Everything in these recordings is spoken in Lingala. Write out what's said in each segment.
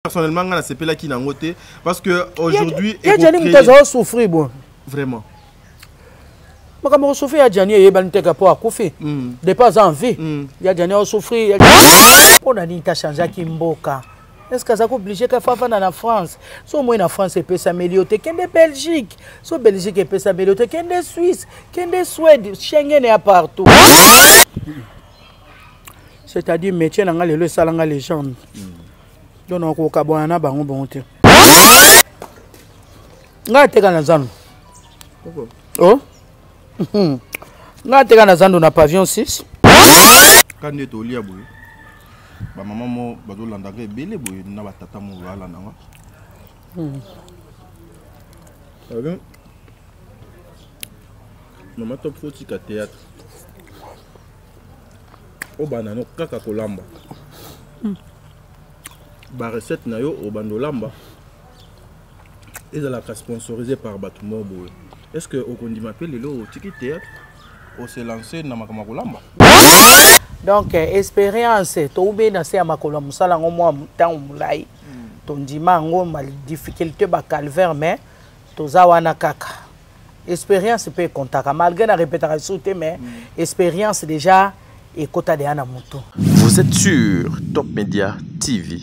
Personnellement, on a c'est là qui n'a ngoté parce que aujourd'hui il y a Gianni qui souffrir bon. Vraiment. Mais comme on souffre, il y a Gianni et Banite qui a couffé. De pas en vie. Il y a Gianni qui souffrir. On a dit que changé qui mboka. Est-ce que ça est obligé qu'à faire dans la France? So moi en France, il peut s'améliorer. Qu'en de Belgique, so Belgique il peut s'améliorer. Qu'en de Suisse, qu'en de Suède, Schengen est partout. C'est-à-dire métier dans le salon légende. Donc on a kabwana bango bonté. Nga teka na zanu. Oh? Nga teka na zanu na pavillon 6. Quand tu es au lit à bouillir, ma maman m'a dit que tu es belle bouillir, tu n'as pas de temps à la maman top faut que théâtre. Au banano kaka kolamba. La recette na yo au bandolamba et la sponsorisée par Batumo. Est-ce que au condi m'appelle le tiki théâtre on s'est lancé dans Makamakolamba? Donc expérience to be na se amakola musala ngomwa temps mulai to ndima ngoma difficulté ba calvaire mais to zawana kaka expérience peut contaka malgré la répétition mais expérience déjà et kota de ana moto. Vous êtes sur Top Media TV.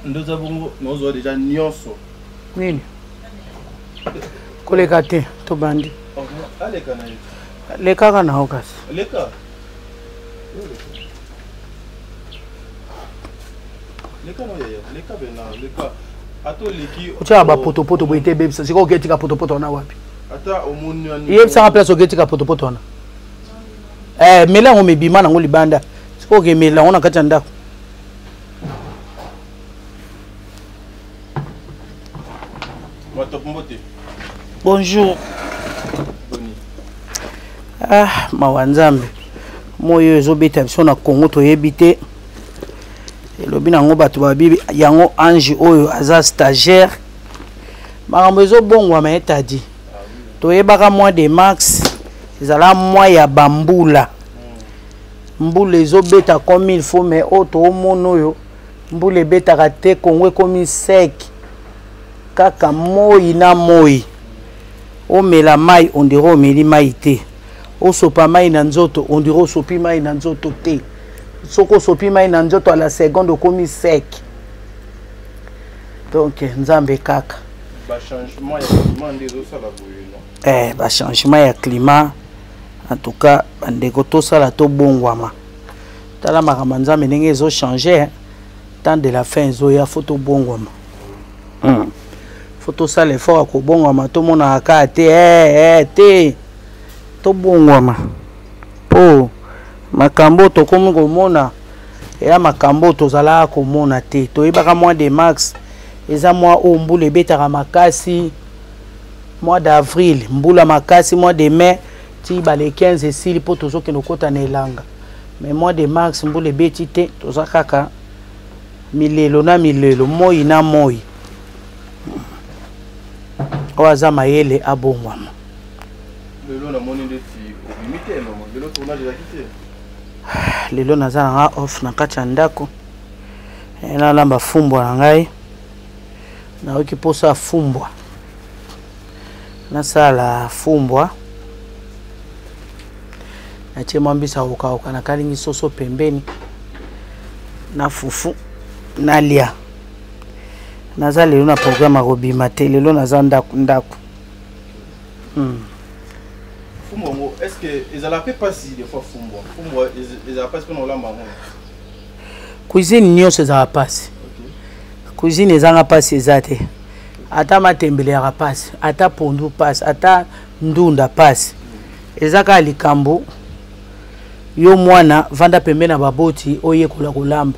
Nous avons déjà nyonso. Oui. Kolega te to bandi. Aleka na. Leka kana hokas. Leka. Leka no ya. Leka bena. Leka. Ato leki. Ucha ba poto poto boite bebs. Siko getika poto poto na wapi? Ata omoni ani. Yeb sa place getika poto poto na. Mela ngo mebima na ngo libanda. Siko ke mela ona kacha ndako. Bonjour. Ah, mawanzambe. Moyo ezobeta biso na Congo to yebite. Elobi nango bato babibi yango ange oyo aza stagiaire. Makambo ezobongwa ma etadi. To yebaka mois de mars ezala mois ya bambula. Mbula ezobeta comme il faut mais auto mono yo. Mbula ebetaka te Congo comme sec. Kaka moi na moi. O mela mai on dirait o meli mai te. O sopa mai na nzoto on dirait o sopi mai na nzoto te. Soko sopi mai na nzoto à la seconde comme sec. Donc nzambe kaka. Ba changement ya climat ndezo sala boye non. Ba changement ya climat en tout cas bandeko to sala to bongwama. Tala makamba nzambe ndenge ezo changer temps de la fin zo ya photo bongwama. Faut tout ça l'effort à Kobongwama, tout le monde a te to bongwama. Po makambo to comme komona et là makambo to zala komona te to yebaka mois de mars eza mois o mbula ebetaka makasi mois d'avril mbula makasi mois de mai ti ba le 15 esili po tozo ke nokota na elanga mais mois de mars mbula ebeti te toza kaka milelo na milelo moi na moi. Oaza mayele abongwama. Lelo na moni ndeti limité maman. Lelo tournage la quitté. Lelo naza na off na kati ya ndako. Na lamba fumbwa na ngai. Na oki posa fumbwa. Na sala fumbwa. Na chema mbisa ukauka na kalingi soso pembeni. Na fufu na lia. Naza lelo na programme à robima te lelo naza ndako. Fumbo, est-ce que ils allaient pas si des fois fumbo ils allaient pas se prendre lamba. Cuisine nyonso za passe. Cuisine ezanga passe ezate. Ata matembele ya passe, ata pondu passe, ata ndunda passe. Ezaka likambo yo mwana vanda pembena baboti oye kola kolamba.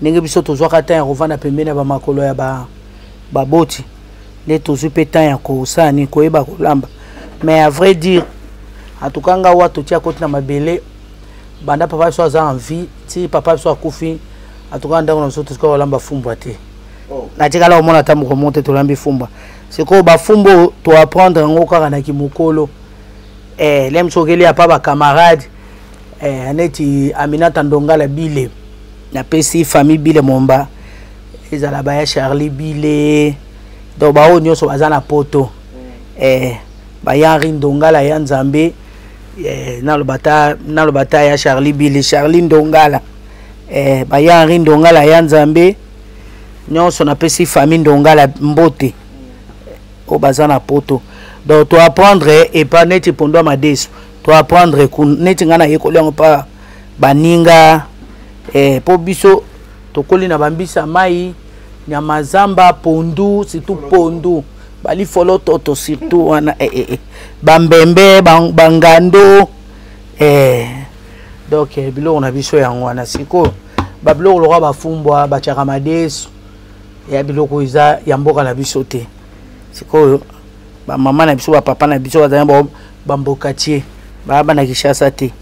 Nenge biso tozwaka ta ya kovanda pembeni ba makolo ya baboti le tozwi pe ta ya kosani koyeba kolamba mais à vrai dire en tout cas nga wa totia koti na mabele banda papa so aza en vie ti papa so akufi en tout cas ndako na so tozika kolamba fumbwa te na tika la omona ta moko monte to lambi fumbwa c'est ko ba fumbo to apprendre ngo kaka na kimokolo lem sokeli ya pa ba camarade aneti Aminata Ndongala Bile na pesi famille Bile Momba ezala ba ya Charlie Bile do ba o nyoso bazana poto ba ya Ndongala ya Nzambe na lobata ya Charlie Bile Charlie Ndongala ba ya Ndongala ya Nzambe nyoso na pesi famille Ndongala mbote o bazana poto donc to apprendre et pas neti pondo madeso to apprendre ku neti ngana yekolengo pa baninga po biso to kolina bambisa mai nyamazamba pondu surtout pondu bali folo toto surtout wana bambembe bangando donc biloko na biso yango wana siko babiloko lokwa bafumbwa bachaka madeso ya biloko iza ya mboka na biso te siko ba mama na biso ba papa na biso bazana bamboka tie ba na Kishasa te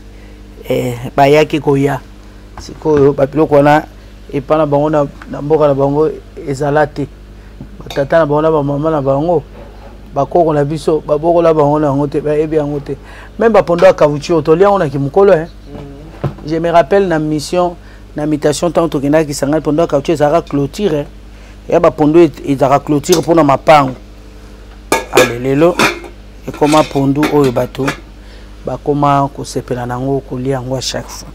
ba yaki koya sikoyo ba biloko na epana bango na mboka na bango ezalate batata na bango na ba mama na bango bakoko na biso baboko la bango na ngote ba ebi ngote même ba pondo kavuchi to lia on ki mukolo je me rappelle na mission na mutation tant to kina ki sanga pondo kavuchi ezara clôture ya ba pondo ezara clôture pour na mapango ale lelo et comment pondu oyo bato ba comment ko sepela nango ko lia ngo à chaque fois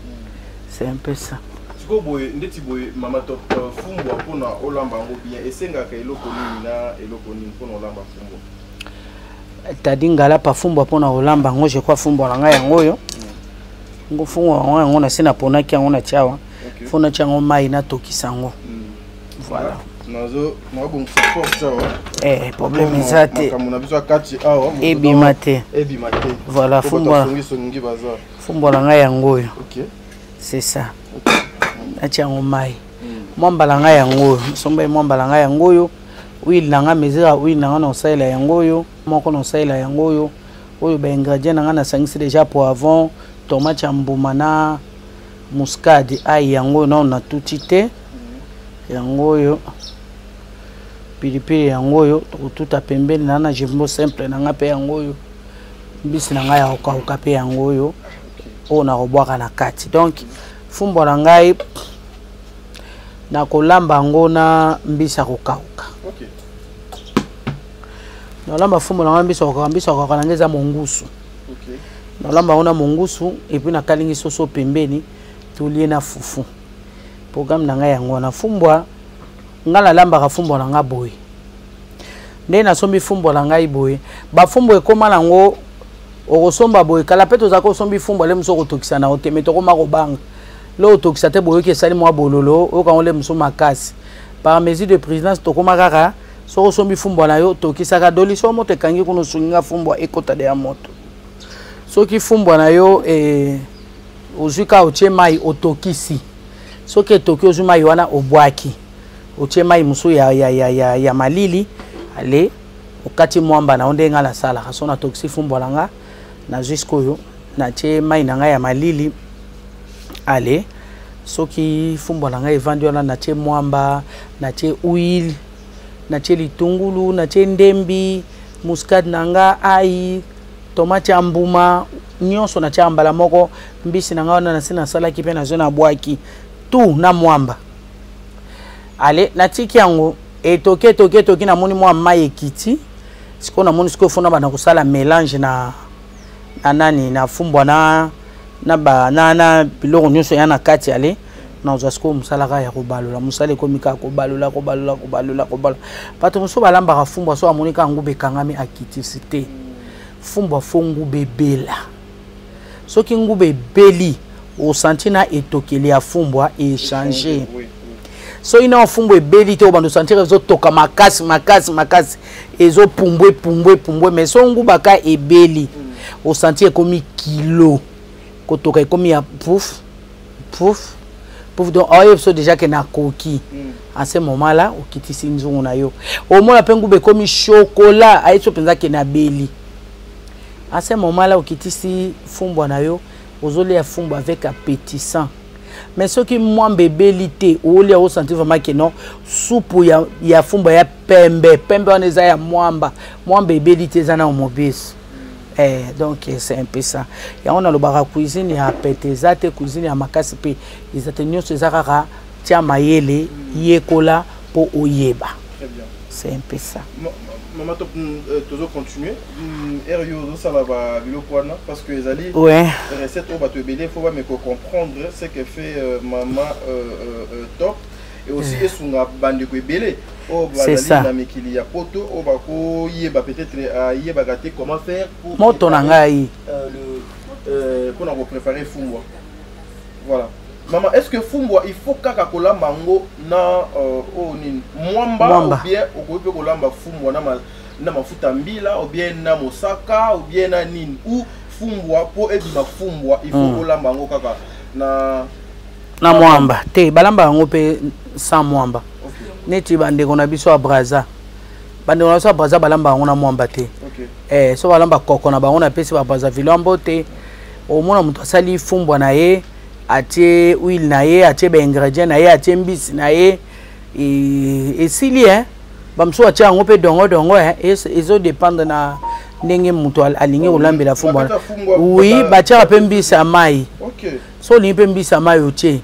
c'est un peu ça siko boye ndeti boye mama top fumbwa pona olamba ngo bien esenga ka eloko nini na eloko nini pona olamba fumbwa tadingala pa fumbwa pona olamba ngo je crois fumbwa la ngai yango yo ngo fumbwa ngo na sina pona ki ngo na tiawa fona tiango mai na tokisango voilà nazo bon support ça problème ezate kamuna biso kati awa ebimate voilà fumbwa la ngai yango yo OK c'est ça atiango mai mwamba la ngai yango somba mwamba la ngai yango yo oui nanga mezira oui nanga no saila yango yo moko no saila yango yo oyo ba ingrédients nanga na sangisi déjà poivron tomate mbuma na muscade ai yango no na tutite yango yo pilipili yango yo tuta pembeni na jimbo simple nanga pe yango yo mbisi nanga ya okauka pe yango yo o na robwaka na kati donc fumbo na ngai na kolamba ngo na mbisa kokauka OK na lamba fumbo na mbisa kokauka na ngeza mongusu OK na lamba ona mongusu et puis na kalingi soso pembeni tulie na fufu programme na ngai yango na fumbwa ngala lamba ka fumbo na nga boy nde na sombi fumbo na ngai boy ba fumbo ekoma nango okosomba boy kala peto za ko sombi fumbo le muso kotokisa na oteme to koma ko banga lo tokisa te boy ke sali mwa bololo o ka ole muso makasi par mesure de présidence to koma kaka so sombi fumbo na yo tokisa ka doli so moto kangi kuno sunga fumbo ekota de ya moto so ki fumbo na yo ozuka otie mai otokisi so ke tokyo zuma yoana obwaki otie mai muso ya malili ale okati mwamba na onde ngala sala kaso na toksi fumbo langa na jusqu'au yo na tie mai nanga ya malili ale soki fumbo langa evandi wana na tie mwamba na tie huile na tie litungulu na tie ndembi muscade nanga ai tomate ambuma nyonso na tie mbala moko mbisi nanga wana na sina sala ki pe na zona bwaki tout na mwamba ale na tiki yango etoke na moni mwa mai ekiti siko na moni siko fona bana kusala mélange na nani na fumbwa na biloko nyonso ya na kati ale na uzasiko musala ya kobalula musale komika kobalula pato muso balamba ka fumbwa so amonika ngube kangami akiti cité fumbwa fongu bebela soki ngube beli o sentina etokeli ya fumbwa e changer so ina fumbo ebeli te obando sentir ezo toka makasi ezo pumbwe mais so nguba ka ebeli o sentir comme kilo kotoka comme ya pouf donc ayo so déjà que na koki à ce moment là o kitisi nzungu na yo o mona pe ngube comme chocolat ayo so penza ke na beli à ce moment là o kitisi fumbo na yo ozole ya fumbo avec appétissant. Mais ce qui moi bébélité ou les ressentir vraiment que non soupe ya fumba ya pembe on eza ya mwamba bébélité zana au mobis Donc c'est un peu ça. Et on a le bar cuisine, il y a pétezate cuisine, il y a makasi pe. Ils atteignent ce zarara, tia mayele, yekola pour oyeba. Très bien. C'est un peu ça. Maman, tu dois continuer. RIO, ça va parce que les alliés, ouais. Les recettes, on va te béler, il faut me comprendre ce que fait maman top. Et aussi, ils sont à bande de belé. C'est ça. Peut-être comment faire pour préparer Fumbwa. Voilà. Maman, est-ce que Fumbwa, il faut kakakola mango na mwamba ou bien au kolamba Fumbwa na mafuta mbila ou bien na mosaka ou bien na nini ou Fumbwa pour ebima Fumbwa il faut kolamba mango kaka na mwamba te balamba yango pe sans mwamba neti bande kona biso a braza bande kona biso a braza balamba yango na mwamba te so balamba koko na bango na pesi ba braza vilombo te o mona muto asali Fumbwa na ye atie huile na ye atie ba ingrédients na ye atie mbisi na ye et sili bamso atie yango pe dongo ezo dépendre na ndenge muto alingi olambela Fumbwa oui batia pe mbisi ya mai so ni pe mbisi ya mai otie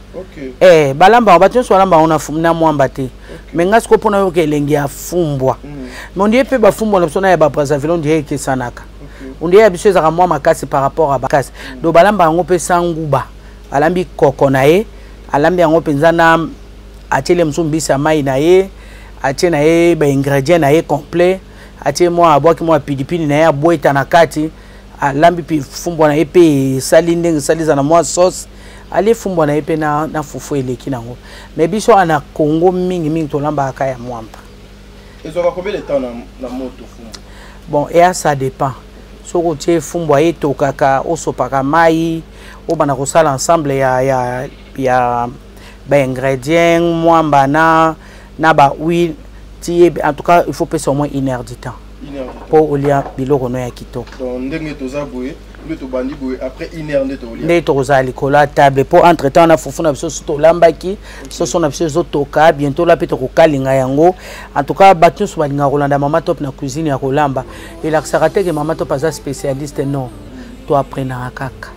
balamba batia so balamba ona na mwamba te mais nga siko pona yo ke elengi ya Fumbwa mais ndie pe ba Fumbwa na sona ya ba Brazzaville ndie ke sanaka ndie ya biso ezaka mwa makasi par rapport à bakasi do balamba yango pe sanguba alambi koko na ye alambi yango penza na atiele mso mbisi ya mai na ye atie na ye ba ingrédients na ye complet atie mwa abwaki mwa pilipili na ye aboita na kati alambi pi Fumbwa na ye pe sali ndenge saliza na mwa sauce ali Fumbwa na ye pe na fufu eleki nango mais biso ana Congo mingi tolamba aka ya mwamba. Ils ont combien de temps na moto Fumbwa? Bon, et ça dépend. Soko tie Fumbwa ye tokaka osopaka mai obana kosala ensemble ya ba ingrédients mwamba na ba huile tie en tout cas il faut passer au moins 1 heure du temps pour olia biloko no ya kitoko. Donc ndenge tozaboye to bandi boye après 1 heure ndeto olia ndeto kozali kola table pour entre temps na fufu na biso to lambaki so na biso zotoka bientôt la peto ko kalinga yango en tout cas batu so balinga kolanda mama top na cuisine ya kolamba et la sarate que mama top aza spécialiste non to apprendre kaka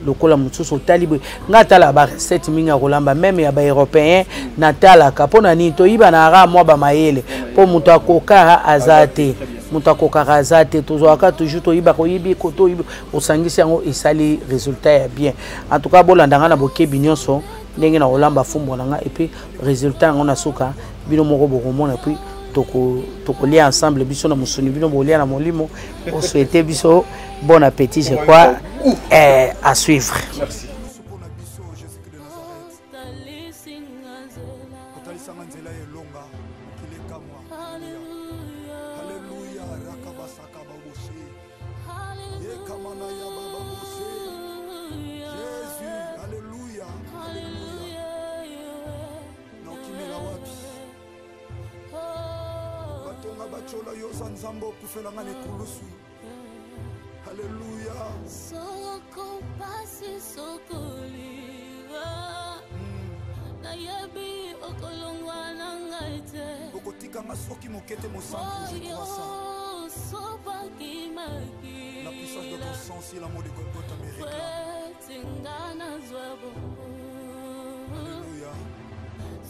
lokola mususu talibo ngata la ba recette minga kolamba même ya ba européen natala kapona ni to iba na ra mwa ba mayele po mutu akoka azate mutu akoka azate tozwaka toujours to iba ko yibi ko to ibi osangisi yango esali résultat ya bien en tout cas bolanda ngana bokebi nyonso ndenge na kolamba Fumbwa nanga et puis résultat ngona suka bino moko bokomona puis toko lia ensemble biso na musuni bino bolia na molimo on souhaite biso bon appétit je crois à suivre. Merci. Alléluia. Soko pasi sokoliwa. Na yabi okolongwa na ngaite. Bokotika masoki mokete mosantu je crois ça. Sopa kimaki. La puissance de ton sang si l'amour de Golgotha me réclame. Tingana zwabo. Alléluia.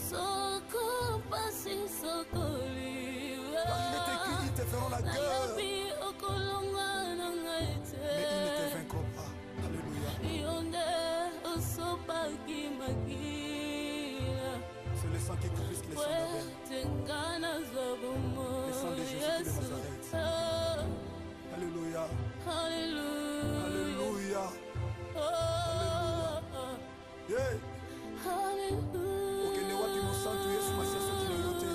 Soko pasi sokoliwa. Car il est écrit, ils te feront la guerre. Mais il ne te vaincront pas. Alléluia. C'est le sang qui coule plus que le sang d'Abel. Le sang de Jésus de Nazareth. Alléluia. Alléluia. Alléluia. Okende wapi mosantu Yesu masiaso kinoyote.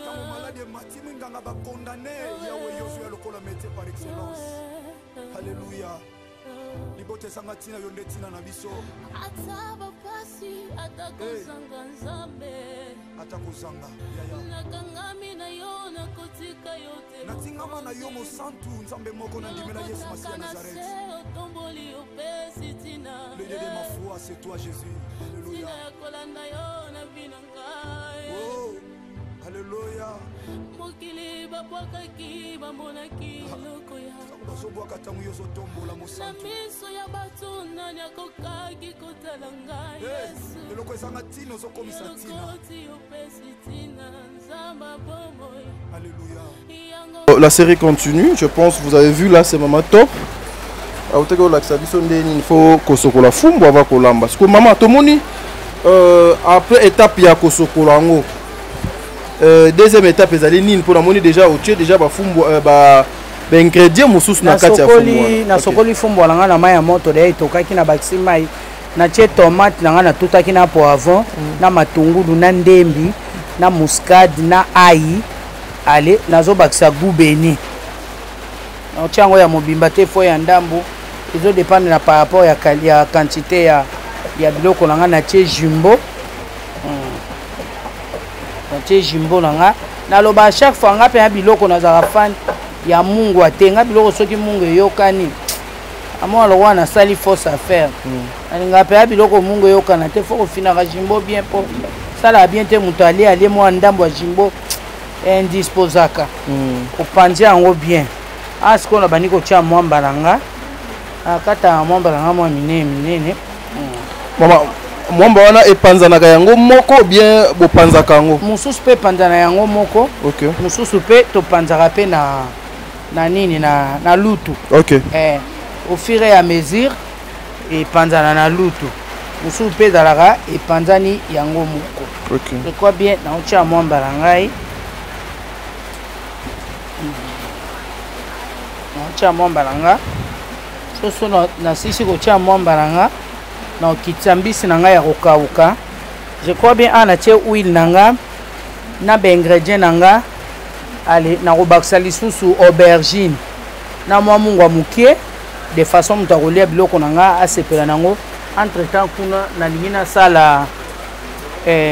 Kama malade mati minganga ba condamné yawe yozu ya lokola métier par excellence. Alléluia. Libote sanga tina yonde tina na biso. Ataba pasi atakozanga nzambe. Atakozanga yaya. Nakangami na yo na kotika yote. Natingama na yo mosantu nzambe moko na ndimela Yesu Masia Nazareth. Otomboli opesi tina. Le Dieu de ma foi c'est toi Jésus. Alléluia. Tina kolanda yo na binanga. Oh. Alléluia. La série continue, je pense vous avez vu là c'est maman top. Il faut que ce soit la fumbo avant que l'amba. Parce que maman tomoni après étape ya kosokolango. Deuxième étape ezali nini pour namoni déjà otie déjà ba fumbo ba ingrédients mususu na kati ya fumbo. Na sokoli fumbo langa na mai ya moto de etokaki na bakisi mai. Na tie tomate nanga na tutaki na poivron, na matungulu na ndembi, na muscade na ail. Allez, nazo bakisa goubeni. Na tiango ya mobimba te fo ya ndambu. Ils dépendent par rapport à la quantité ya biloko nanga na tie jumbo. Na tie jumbo nanga. Na loba chaque fois nga pe biloko na za fan ya mungu atenga biloko soki mungu yokani. Amo alowa na sali force à faire. Nga pe biloko mungu yokana te faut finira jumbo bien pour ça la bien te mutali aller mo ndambo ya jumbo indisposaka. Opanzi yango bien. Asko na baniko tia mwamba nanga. Kata mwamba nanga mwa minene. Mama mwamba wana epanzanaka yango moko bien bopanzaka yango. Mususu pe panzana yango moko. OK. Mususu pe to panzaka pe na nini na lutu. OK. Au fur et à mesure et panzana na lutu. Mususu pe zalaka et panzani yango moko. OK. Je crois bien na ocha mwamba ngai. Ocha mwamba nanga. Soso na sisi ko tia mwamba nanga. Na okitsambisi nanga ya kokauka. Je crois bien ana tie huile nanga na ba ingrédients nanga. Allez, na robaksa lisusu aubergine. Na mwa mungwa mukie de façon mutakolia biloko nanga asepela nango. Entre temps kuna na lingina sala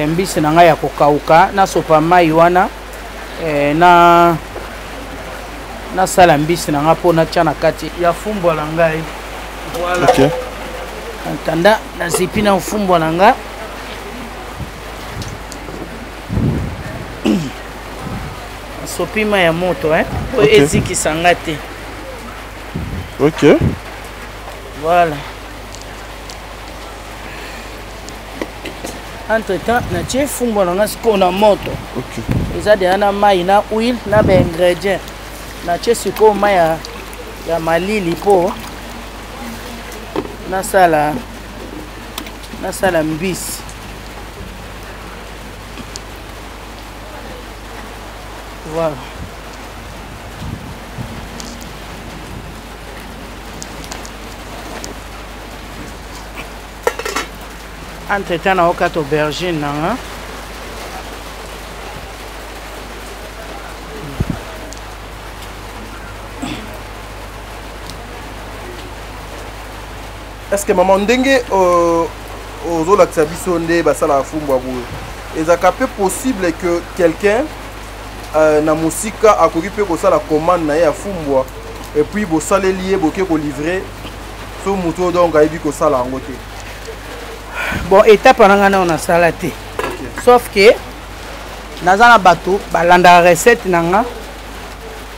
mbisi nanga ya kokauka na sopa mai wana na sala mbisi nanga pona tia na kati ya fumbo la ngai. Voilà. OK. Tanda na zipi na fumbo nanga. Sopima ya moto Okay. eziki sangate. OK. Voilà. Entre temps na tie fumbo nanga siko na moto. OK. Eza de na mai na huile na ba ingrédients. Na tie siko mai ya malili po na sala mbisi. Voilà. Entre temps na okata aubergine nanga. Est-ce que maman ndenge aux la biso basala fumbo boye. Est-ce que possible que quelqu'un na musika akoki pe ko sala commande na ya fumbo et puis bo salé lié boké ko livrer so muto donc ayebi ko sala ngo te. Bon étape nanga na on sala te. Sauf que nazana bato balanda recette nanga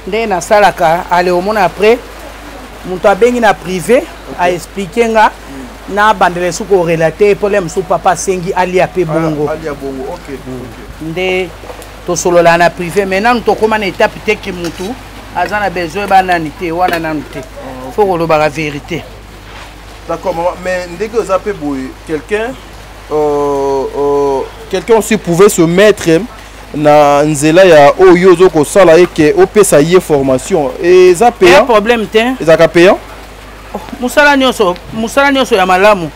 ndé na salaka aller au monde après muto abengi na privé a expliquer nga na bandele suko relater problème sou papa sengi ali apé bongo. Ali bongo. OK. Ndé to solo la na privé maintenant to koma na étape te ki mutu azana besoin banani te wana nanu te. Faut ko loba la vérité. D'accord maman, mais dès que ça peut boy quelqu'un aussi pouvait se mettre na nzela ya oyozo ko sala eke opesa ye formation et ça paye. Un problème te. Ça ka payant. Musala nyoso ya malamu.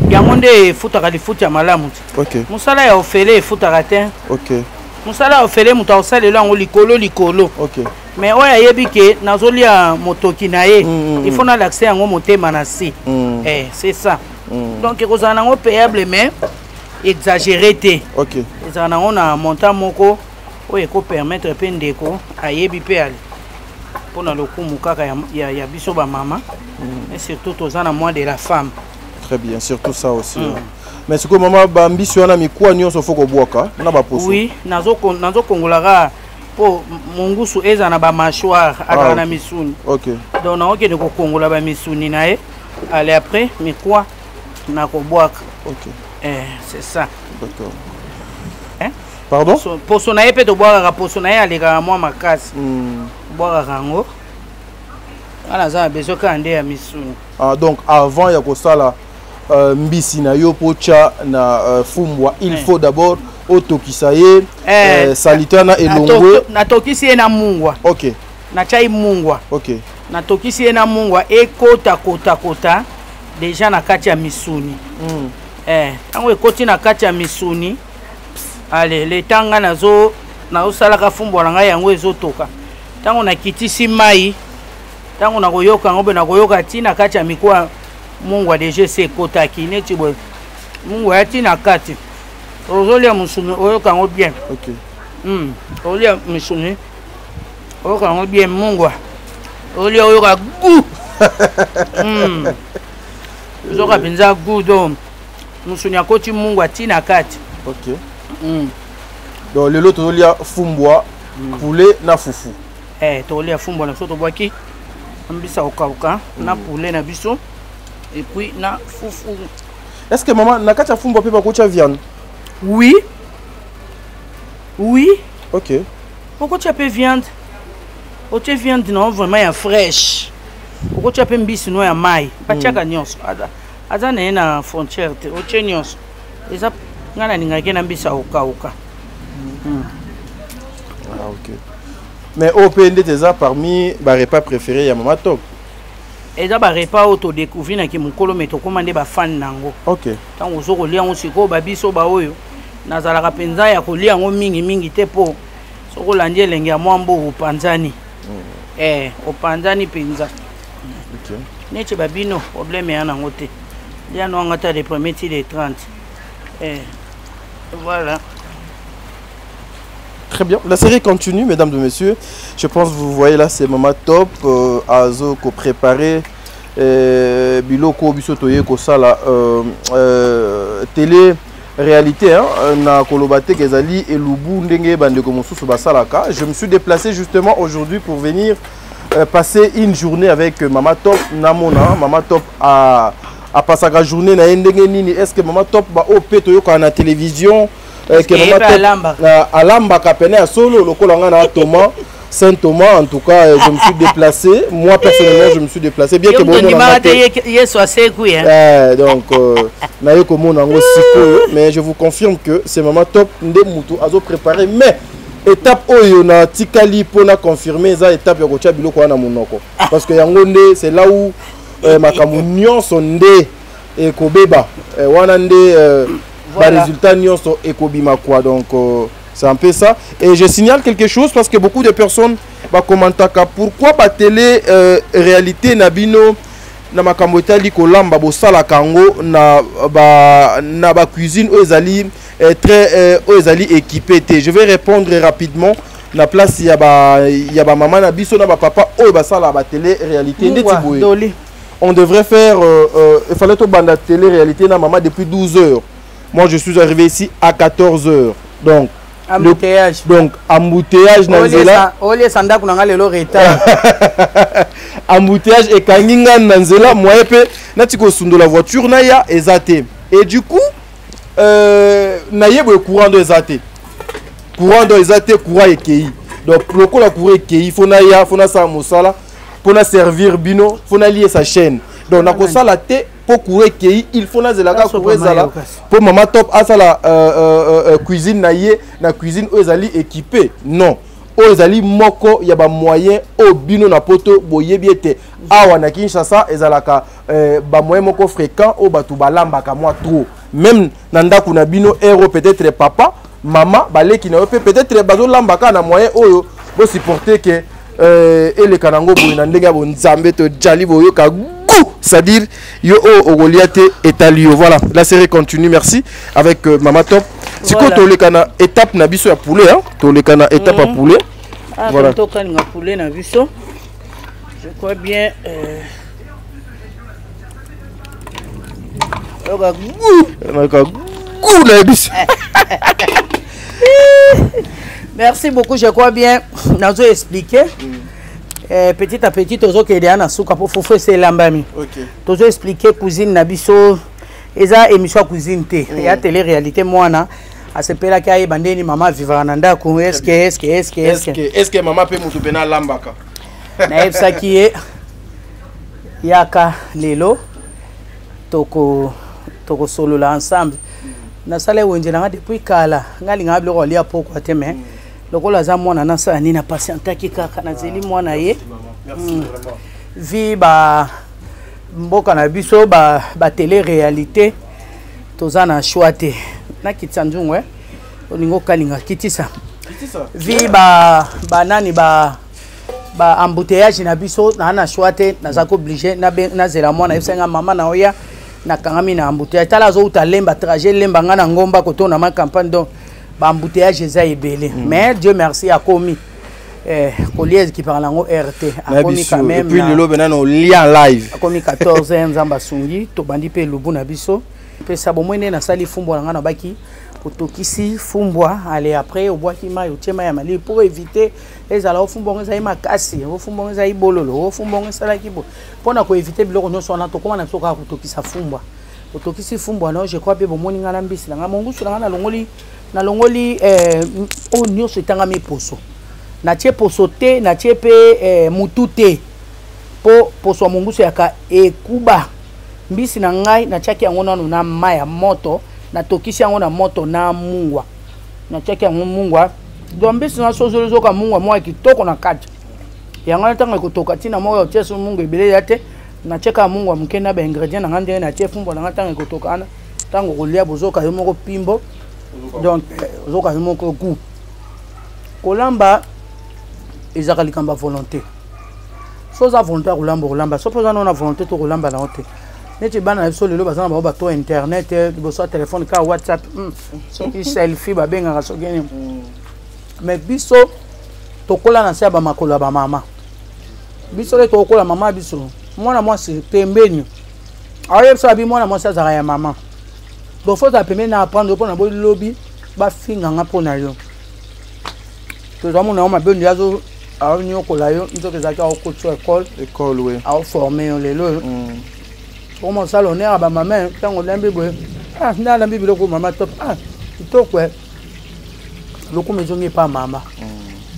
Yango nde futaka lifuti ya malamu. OK. Musala ya ofele futaka te. OK. Musala ya ofele muta osalela ngo likolo. OK. Mais oya yebi ke nazolia motoki na ye. Il faut na l'accès yango motema na si. C'est ça. Donc ekozana ngo payable mais exagéré te. OK. Ezana ngo na montant moko oye ko permettre pe ndeko ayebi pe ali. Pona lokumu kaka ya biso ba mama. Et surtout tozana moi de la femme. Très bien, surtout ça aussi. Mais ce que maman bambisi wana mikwa nyonso foko boaka na ba poso. Oui, nazo kongola po mongusu eza na ba mâchoire aka na misuni. OK. Donc na okende ko kongola ba misuni nae. Allez après mikwa na ko boaka. OK. C'est ça. D'accord. Hein? Pardon? Poso nae pe to boaka poso nae aleka moi makasi. Boaka rango. Ala za beso ka ande ya misuni. Ah donc avant ya ko sala mbisi na yo pocha na fumbwa il faut d'abord otokisa ye salitana elongwe na tokisi ye na mungwa. OK. Na chai mungwa. OK. Na tokisi ye na mungwa ekota kota déjà na kati ya misuni. Tango ekoti na kati ya misuni. Allez, le tanga nazo sala ka fumbwa na ngai yango ezotoka. Tango na kitisi mai. Tango na koyoka ngobe na koyoka tina kati ya mikwa mungwa deje se kota kine tibo. Mungwa ya tina kati. Ozolia musuni oyoka ngo bien. OK. Ozolia musuni oyoka ngo bien mungwa. Ozolia oyoka gu. Ozoka pinza gu do. Musuni akoti mungwa tina kati. OK. Donc le lot ozolia fumbwa poulet na fufu. Tolia fumbwa na soto boaki. Ambisa okauka na poulet na biso et puis na fufu. Est-ce que maman nakacha fumbwa pe ba kocha viande? Oui. Oui. OK. Pourquoi tu as peu viande? Pourquoi tu as viande non vraiment fraîche? Pourquoi tu as peu mbisi no ya mai? Pachaka nyonso. Aza na frontière te. Oche nyonso. Eza ngana ningake na mbisa okauka. Ah OK. Mais au PND tes parmi ba repas préférés ya Mama Top. Eza ba repas auto découvrir na ki mukolo meto commandé ba fan nango. OK. Tango zo kolia ngo siko ba biso ba oyo. Nazalaka penza ya kolia ngo mingi te po. Soko landie lenge ya mwambo upanzani. Upanzani penza. OK. Neche babino problème ya nango te. Ya no ngata de premier de 30. Voilà. Très bien. La série continue, mesdames et messieurs. Je pense que vous voyez là, c'est Mama Top. Azo ko préparé biloko bisotoye ko sala télé réalité hein na kolobate kezali elubu ndenge bandeko mosusu basalaka. Je me suis déplacé justement aujourd'hui pour venir passer une journée avec Mama Top namona. Mama Top a passé la journée na ndenge nini. Est-ce que Mama Top ba opé toyoka na télévision que Mama Top alamba kapene ya solo lokola nga na Thomas Saint Thomas. En tout cas je me suis déplacé, moi personnellement je me suis déplacé bien que bon donc na yo komo nango sikoyo, mais je vous confirme que c'est Mama Top nde mutu azo préparer. Mais étape oyo na tikali pona confirmer za étape ya kocha biloko wana monoko parce que yango nde c'est là où makambo nyonso nde ekobeba wana nde ba résultat nyonso ekobima quoi. Donc c'est un peu ça. Et je signale quelque chose parce que beaucoup de personnes commentent pourquoi ba télé réalité nabino na makambo etali kolamba bosala kango na ba cuisine ezali très ezali équipé. Je vais répondre rapidement. Na place ya ba maman na biso na ba papa ba sala ba télé réalité ndeti boye. On devrait faire il fallait to banda télé réalité na maman depuis 12 heures. Moi je suis arrivé ici à 14 heures. Donc embouteillage. Donc embouteillage na nzela. Ole sanda kunanga lelo retard. Embouteillage et kanginga na nzela moi pe nati ko sundo la voiture na ya ezate. Et du coup na yebo courant de ezate. Courant de ezate courant ekei. Donc loko la courant ekei faut na ya faut na sa mosala pour na servir bino faut na lier sa chaîne. Donc na ko sala te pour courir ekei il faut na zelaka courir zala pour Mama Top asala cuisine na ye na cuisine ezali équipé. Non. Ezali moko ya ba moyen o bino na poto boyebi te awa na Kinshasa ezalaka ba moyen moko fréquent o batu balamba ka moi trop. Même na ndaku na bino héros peut-être papa maman baleki na peut-être bazo lamba ka na moyen oyo bo supporter que ele kanango boy na ndenge bo nzambe to jali boyo ka c'est-à-dire yo ogoliate etalio. Voilà, la série continue. Merci avec Mama Top. Si ko to le kana étape na biso ya poulet hein, to le kana étape à poulet. Voilà. To kana poulet na biso. Je crois bien Merci beaucoup, je crois bien. Nous avons expliqué. Petit à petit, nous avons aidé à souka pour faire ces lambami. Nous avons expliqué cousine Nabiso. Et ça, émission cuisine. Il y a télé-réalité, moi, à ce pays-là, qui a bandé maman vivant en Anda. Est-ce que maman peut m'oublier na lambaka? Naïf ça qui est. Yaka Lelo. Toko solo là ensemble. Na sala wenjela depuis kala. Ngali ngablo ko lia poko ateme. Lokola za mwana na sa ni na patienta ki kaka na zeli mwana ye. Vi ba mboka na biso ba télé réalité. Toza na choite. Na kitsanjungwe. Oningo kalinga kitisa. Vi ba nani ba embouteillage na biso na choite na zako obligé na zela mwana yesenga mama na oya. Na kangami na embouteillage tala zo utalemba trajet lemba ngana ngomba kotona ma campagne donc ba embouteillage za ebele mais Dieu merci a commis Collier qui parle en RT a commis quand même puis le lobe nano lien live a commis 14 ans nzamba sungi to bandi pe lubu na biso pe sabo mwene na sali fumbo ngana baki kotokisi fumbwa aller après au bois qui ma yo tema ya mali pour éviter les ala fumbwa ngeza makasi o fumbwa ngeza ibololo o fumbwa ngeza kibo pona ko éviter biloko nyonso na to koma na soka kotokisa fumbwa kotokisi fumbwa no je crois pe bomoni ngana mbisi na mongusu na longoli o nyonso etanga mi poso na tie poso te na tie pe mutu te po poso mongusu yaka ekuba mbisi na ngai na tiaki yango nanu na maya moto na tokisi yango na moto na mungwa na tiaki yango mungwa donc mbisi na sozolo zoka mungwa mwa kitoko na kati yango na tanga kotoka tina moyo tieso mungwa ebele ya te na tiaka mungwa muke na ba ingrédients na ngande na tie fumbo na tanga kotoka ana tango kolia bozoka yo moko pimbo donc zoka yo moko ku kolamba ezaka likamba volonté soza volonté kolamba so poza na volonté to kolamba na hote neti bana biso lelo bazana ba bato internet liboso téléphone ka WhatsApp soki selfie ba benga so geni mais biso tokola na sia ba makolo ba mama biso le tokola mama biso mwana mwasi pembeni aye so abi mwana mwasi azaka ya mama donc faut appeler na apprendre pour na bo lobby ba finga nga pona yo to za mona ma bendi azo a ni okola yo nzoke za ka okotso école oui a former yo lelo comment ça l'honneur ba maman tango lambi boy na lambi biloko mama top kitoko loko mezongi pas mama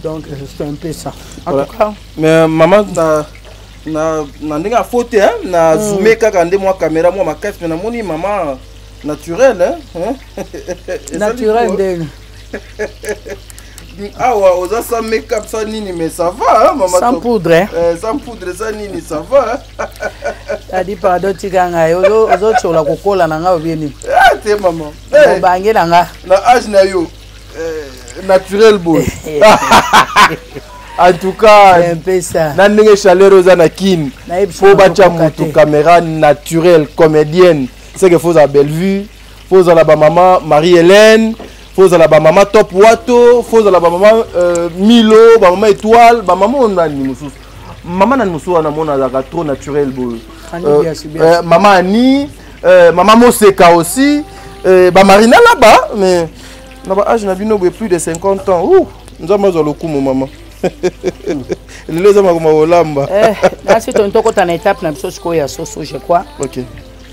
donc c'est un peu ça en tout cas mais maman na ndinga faute na zoomé kaka ndé moi caméra moi ma caisse mais na moni maman naturel naturel de ah ouais oza sans make-up ça nini mais ça va maman sans poudre sans poudre ça nini ça va a dit pardon tikanga yo ozo chola kokola na nga obieni te maman bangi na nga na âge na yo naturel boy en tout cas un peu ça na ndenge chaleur oza na kin faut bacha mutu caméra naturelle comédienne c'est que faut à Bellevue faut à la maman Marie-Hélène faut à la maman Top Wato faut à la maman Milo maman Étoile maman on a ni mususu maman na mususu na mona za trop naturel boy maman Annie maman Moseka aussi Marina là-bas mais na ba âge na bino plus de 50 ans nous avons le coup mon maman les hommes comme olamba là c'est ton toko ta étape na biso ko ya soso je crois OK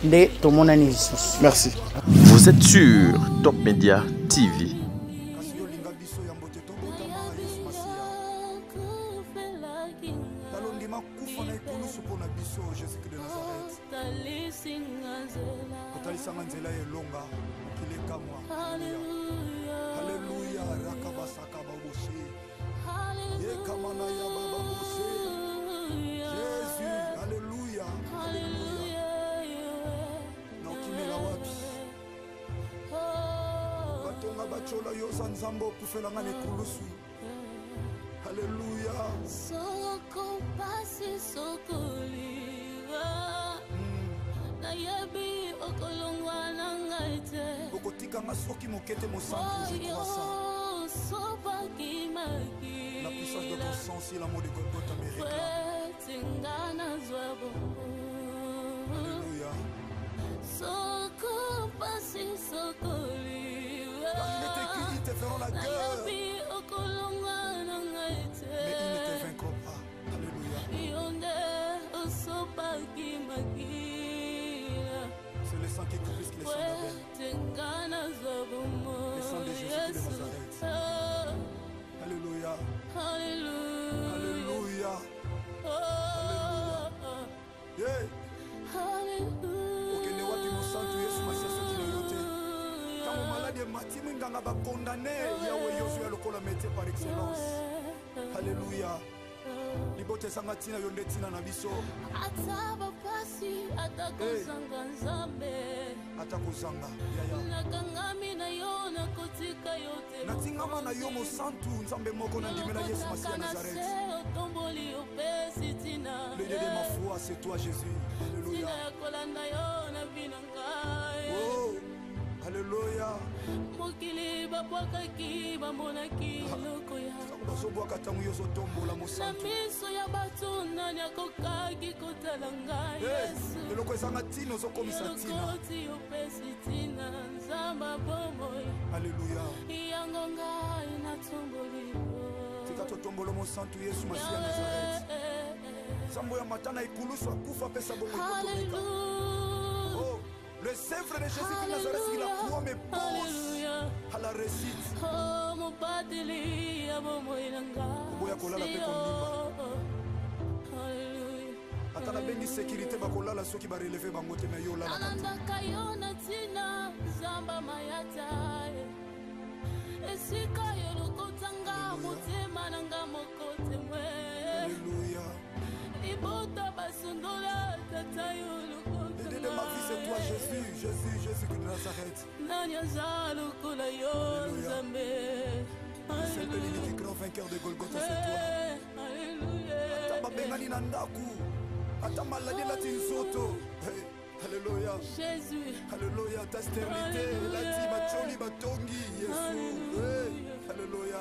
de tout mon ani merci vous êtes sur Top Media TV Alléluia. Okotikanga soki mokete mosantu je crois ça. La puissance de ton sang si l'amour de Golgotha me réclame. Alléluia. il est écrit, ils te feront la guerre. Mais ils ne te vaincront pas. Alléluia. C'est le sang qui confisque les sangs d'Abel. Le sang de Jésus de Nazareth. Alléluia. Alléluia. Yeah. Okende wapi mosantu Yesu Masiya soki na yo te. Tango maladi emati minganga bakondane yawe yozwi ya lokola métier par excellence. Alléluia. Libote sanga tina yo nde tina na biso. Atakozanga yaya. Natingama na yo mosantu nzambe moko na ndimela Yesu Masiya Nazareth. Le Dieu de ma foi, c'est toi Jésus. Alléluia. Oh, alléluia. Bazobwaka ntango yo ozotombola mosantu. Eloko ezanga ntina ozokomisa ntina. Alléluia. Tika totombola mosantu Yesu Masiya Nazareth. Zambo ya matana ikulusu akufa pesa bongo ikotomika. Oh, le sèvre de Jésus de Nazareth, il a croix mes pose à la réussite. Oboya kolala pe kondima. Atana bengi sécurité bakolala soki ba relever bango te na yo lala. Alléluia. L'idée de ma vie c'est toi Jésus, Jésus, Jésus de Nazareth. Alléluia. C'est le grand vainqueur de Golgotha, c'est toi. Atama bengani na ndaku. Atama maladie na tinzoto. Alléluia. Jésus. Alléluia. Ta stérilité, la dit machoni batongi, Jésus. Alléluia.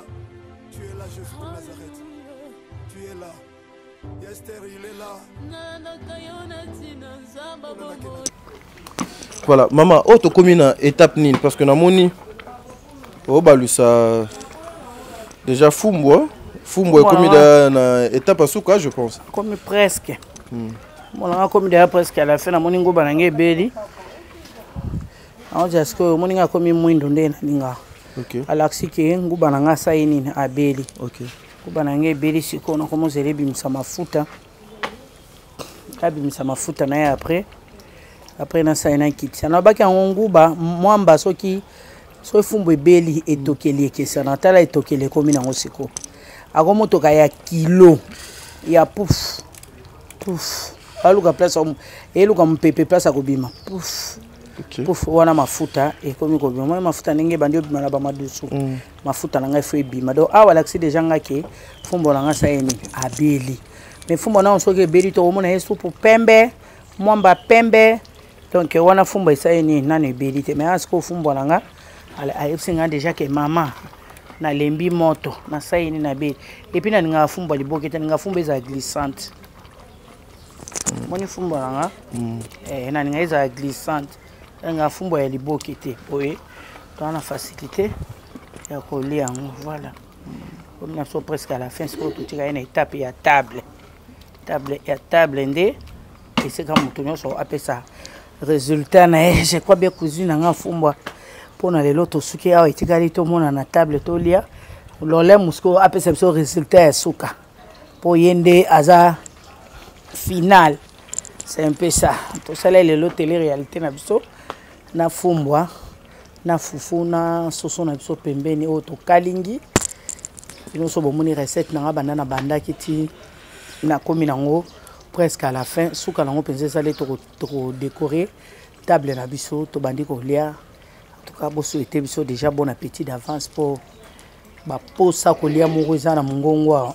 Tu es là, Jésus de Nazareth. Tu es là. Esther, il est là. Voilà, maman, autre commune étape nine parce que namoni oh balusa déjà Fumbwa est commis dans étape à souka je pense. Comme presque. Mon a commis déjà presque à la fin namoni ngo banange beli. On dit est-ce que moni a commis mwindo ndena ninga. OK. Alaxi ke ngo bananga saini a beli. OK. Kubanange beli siko na komo zele bimisa mafuta. Abimisa mafuta na après na saina kiti. Na baki nguba mwamba soki so fumbo beli etokeli ekesa na tala etokeli komi na ngosiko. Akomo toka ya kilo ya pouf. Pouf. Aluka place eluka mpepe place akobima. Pouf. OK. Pouf wana mafuta ekomi kobima. Mwa mafuta ndenge bandi obima na ba madusu. Mafuta na ngai fwe bima. Do awa laksi deja ngake fumbo na nga saini abeli. Mais fumbo na onsoke beli to omona yesu pour pembe, mwamba pembe. Donc wana fumbo saini nane beli te mais asko fumbo na nga ala ayepsinga deja ke mama na lembi moto na saini na beli. Et puis na nga fumbo libokete nga fumbo eza glissante. Moni fumbo na nga na nga eza glissante. Nga fumbo ya libokete. Oui. Dans la facilité ya kolia voilà. Comme nous sommes presque à la fin, c'est tout une étape et à table ndé et c'est comme tout nous sommes appelé ça résultat na je crois bien cuisine nga fumba pour na lelo to suki a etikali to mona na table to lia lolé musko appelé ça résultat suka pour yende aza final c'est un peu ça to sala lelo télé réalité na biso na fumbwa na fufu na soso na biso pembeni o to kalingi nous sommes moni recette na banda banda kiti na komi nango presque à la fin souka nango penser ça les to décorer table na biso to bandi ko lia en tout cas bo souhaiter biso déjà bon appétit d'avance pour ba posa ko lia moroza na mongongo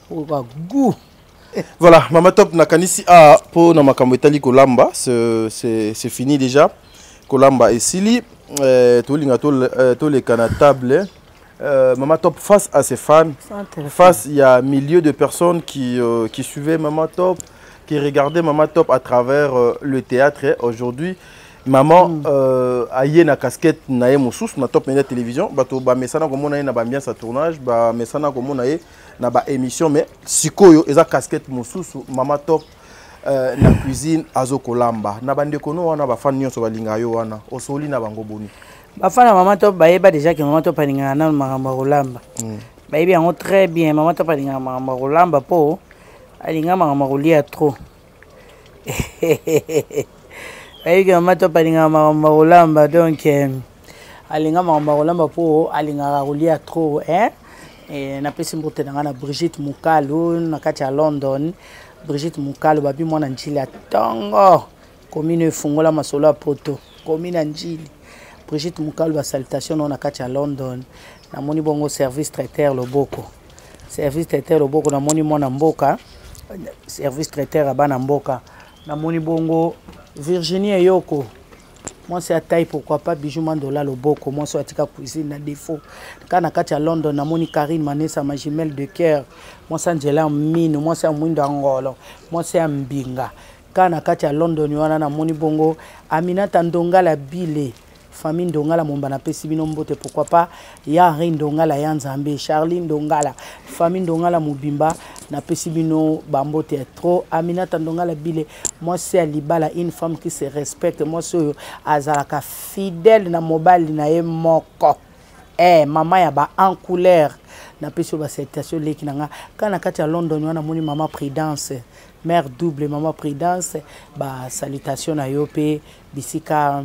o ba goût. Voilà, Mama Top nakanisi a po na makambo etali kolamba c'est fini déjà kolamba esili to linga to le kana table. Mama Top face à ses fans, face il y a milliers de personnes qui suivaient Mama Top, qui regardaient Maman Top à travers le théâtre. Aujourd'hui, maman aye na casquette na moussous na Top Media télévision. Bato ba mesana comme on a na ba ambiance à tournage, ba mesana comme on a na ba émission mais sikoyo eza casquette moussous Maman Top na cuisine azokolamba. Na bande kono wana ba fan nyonso balinga yo wana. Osoli na bango boni. Ba fan na Maman Top ba yeba déjà que Maman Top alinga na makambo kolamba. Ba yebi yango très bien Maman Top alinga makambo kolamba po alinga makambo kolia trop. Aïe, Maman Top alinga makambo kolamba donc alinga makambo kolamba po alinga kolia trop hein. Et na pesi mbote na Brigitte Mukalo na kati ya London. Brigitte Mukalo babi mwana njili atongo commune fungola masolo ya poto commune njili. Brigitte Mukalo ba salutation na kati ya London. Na moni bongo service traiteur Loboko. Service traiteur Loboko na moni mwana mboka. Service traiteur abana mboka. Na moni bongo Virginie Yoko. Moi c'est à taille pourquoi pas bijou mandola Loboko. Moi c'est atika cuisine na défaut. Quand na kati ya London na moni Karine Manessa ma jumelle de cœur. Moi c'est Angela Mine, moi c'est Mwindo Angolo. Moi c'est Mbinga. Quand na kati ya London wana na moni bongo Aminata Ndongala Bile. Famille Ndongala Mombana pesi bino mbote pourquoi pas ya Ndongala ya Nzambe Charline Ndongala famille Ndongala Mubimba na pesi bino bambote trop Aminata Ndongala Bile moi c'est Alibala une femme qui se respecte moi c'est azalaka fidèle na mobile na ye moko maman ya ba en couleur na pesi ba citation leki nanga kana kati ya London wana moni maman Prudence mère double maman Prudence ba salutation na yo pe bisika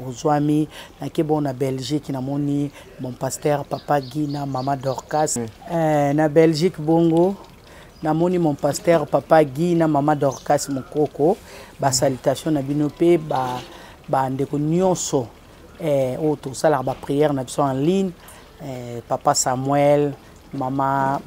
Ozwami na kebo na Belgique na moni mon pasteur papa Guina maman Dorcas na Belgique bongo na moni mon pasteur papa Guina maman Dorcas mokoko ba salutation na binope ba ndeko nyonso auto sala ba prière na biso en ligne papa Samuel Maman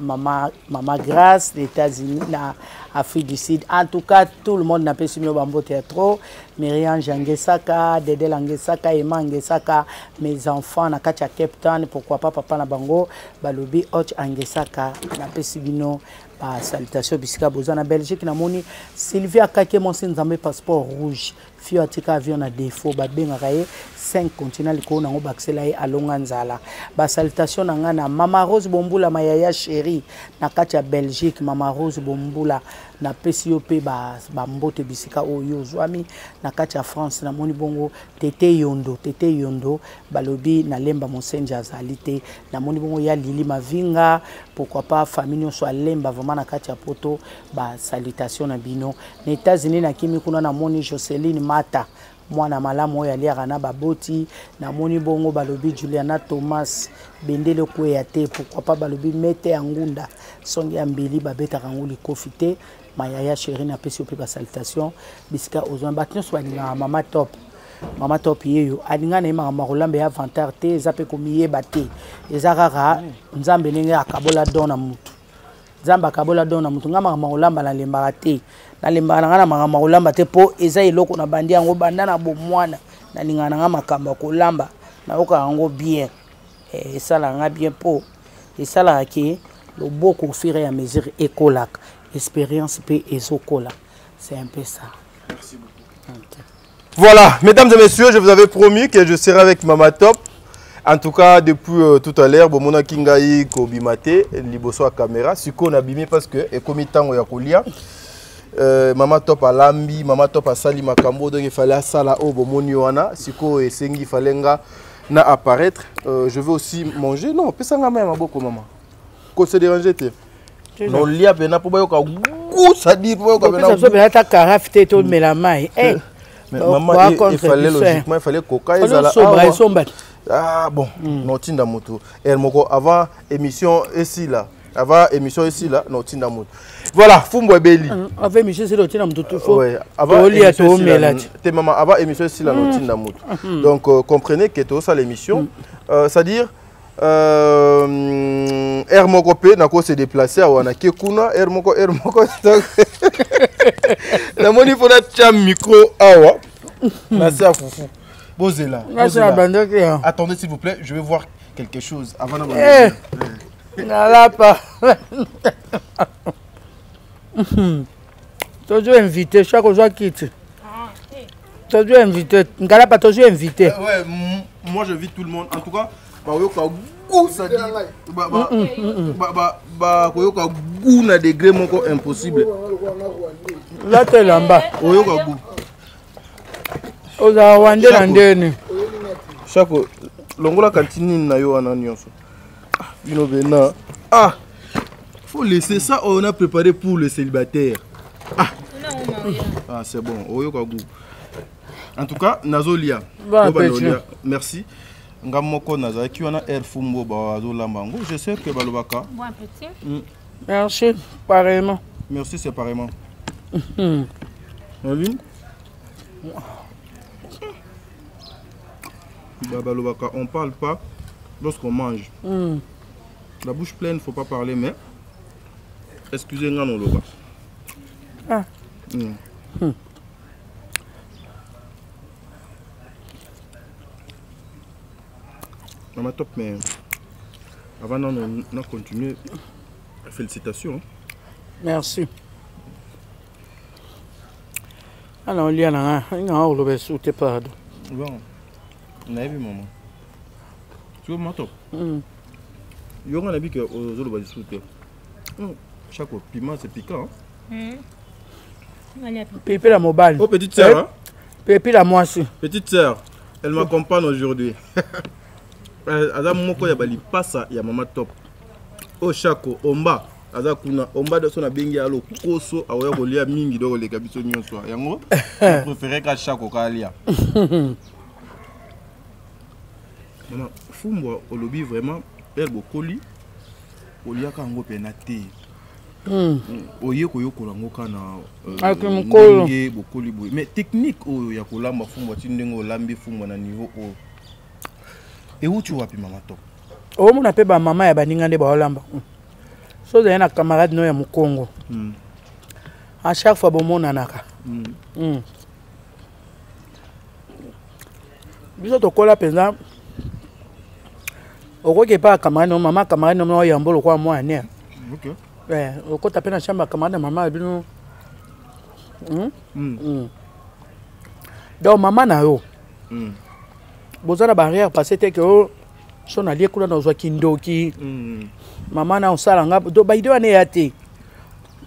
Grace des États-Unis, na Afrique du Sud. En tout cas, tout le monde n'a pas suivi le bambo théâtre. Myriam Jangesaka, Dédé Langesaka, Emma Angesaka, mes enfants, na Katia Cape Town, pourquoi pas papa na bango, Balobi Och Angesaka, na pas suivi no. Salutation bisika bozana Belgique na moni Sylvia Kake mon Nzambe passeport rouge fio atika avion na défaut ba bengaka ye 5 continents liko na ngo baxela ye alonga nzala ba salutation na nga na Mama Rose Bombula mayaya chérie na kati ya Belgique Mama Rose Bombula na pesi yo pe ba mbote bisika oyo zwami na kati ya France na moni bongo Tete Yondo balobi na lemba Monsenja azalite na moni bongo ya Lili Mavinga pourquoi pas famille soit lemba vraiment na kati ya poto ba salutation na bino na États-Unis na kimi kuna na moni Joseline Mata mwana malamu oyo aliaka na baboti na moni bongo balobi Juliana Thomas bendele kweya te pourquoi pas balobi mete ya ngunda songi ya mbeli babetaka nguli kofite mayaya chérie na pesi ope ba salutation bisika ozwa batinyo so balinga Maman Top yeyo alinga na yema makolamba ya vantar te ezape komiyeba te ezakaka nzambe ndenge akabola dona mutu nzambe akabola dona mutu nga makolamba na lembaka te na lembaka na nga na makolamba te po eza eloko na bandi yango banda na bomwana na linga na nga makambo kolamba na yoka yango bien esala nga bien po esala ke loboko au fur et à mesure ekolaka expérience pe ezokola c'est un peu ça. Merci beaucoup. Okay. Voilà, mesdames et messieurs, je vous avais promis que je serai avec Maman Top. En tout cas, depuis tout à l'heure, Bomona Kingaï Kobimate, Liboso à caméra, Siko Nabimi parce que et comme tango ya kolia. Maman Top à Lambi, Maman Top à Sali Makambo, donc il fallait ça là au Bomoni wana, Siko et Sengi Falenga na apparaître. Je veux aussi manger. Non, pesa nga même beaucoup maman. Ko se déranger te. Non lia bena pour bayoka goût ça dit pour bayoka bena. Ça bena ta carafe te to melamai. Mais maman, il fallait logiquement, il fallait coca et zala. Ah bon, notinda moto. Elle moko avant émission ici là. Avant émission ici là, notinda moto. Voilà, Fumbo Beli. Avant émission ici notinda moto tout faut. Ouais, avant émission ici là. T'es maman, avant émission ici là notinda moto. Donc comprenez que tout ça l'émission, c'est-à-dire Moko pe nako se déplacer à wana kekuna Moko la moni faut la micro awa merci à Foufou Bozela. Attendez s'il vous plaît, je vais voir quelque chose avant de Toujours invité, chaque jour quitte. Toujours invité. Ngala pas toujours invité. Ouais, moi j'invite tout le monde. En tout cas, koyoka goût ça dit. Koyoka goût na degré moko impossible. Là t'es là-bas. Koyoka goût. Oza wande na ndeni. Chaque longola cantine na yo wana nyonso. Bino bena. Ah. Faut laisser ça, on a préparé pour le célibataire. Ah. Ah, c'est bon. Oyoka goût. En tout cas, Nazolia. Merci. Ngamoko Naza qui wana air fumbo bazo lambango. Je sais que balobaka. Bon appétit. Merci, pareillement. Merci séparément. Aline. Balobaka, on parle pas lorsqu'on mange. La bouche pleine, faut pas parler, mais excusez-moi non loba. Ah. Maman top, mais avant on a continué. Félicitations. Merci. Alors, il y a un peu sauté pas. Bon, on a vu maman. Tu vois, maman top. Il y a un habit que aux autres va sauter. Chaque piment c'est piquant. Pépé la mobile. Oh, petite sœur. Hein? Pépé la moitié. Petite sœur, elle m'accompagne aujourd'hui. Aza moko ya bali passa ya mama top. O Chako omba aza kuna omba de sona bengi alo koso awoya kolia mingi do koleka biso nyonso yango préféré ka Chako kalia. Mama fumbwa olobi vraiment elle bokoli olia ka ngo penate. Oye koyokola ngo kana akimkolo bokoli boy mais technique oyo ya kolamba fumbwa tindengo lambi fumbwa na niveau o. Et où tu vois puis maman top? Oh mon appelle ba maman ya baninga nde ba olamba. So za na camarade no ya Mukongo. À chaque fois bon monanaka. Biso to kola penza. Okoke pa camarade no maman camarade no ya mbolo kwa moi ne. OK. Okota pena chamba camarade maman bino. Donc maman na yo. Bozana barrière parce que son allié kula na zwa kindoki maman na osala nga do baido ane yate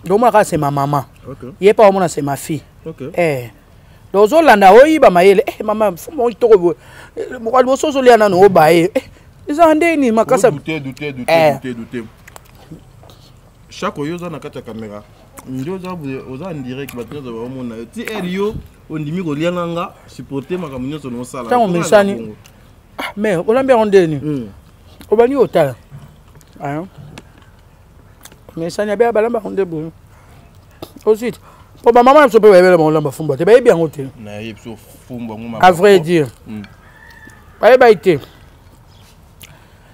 do maka c'est ma maman. OK. Yé pas mona c'est ma fille. OK. Do zo landa oyiba mayele maman fumo itoko mo kwa boso zo liana no bae isa ndeni makasa douter. Chaque yoza na kata caméra. Ndoza oza en direct batna za ba mona ti elio ondimi ko liana nga supporter makamunyo so no sala. Tango mesani. Mais olambi ondeni. Obani otala. Ah. Mesani abia balamba ondebo. Ensuite, pour ma maman so pe bebele ba olamba fumba. Te ba bien hotel. Na yebso fumba ngoma. À vrai dire. Ba été.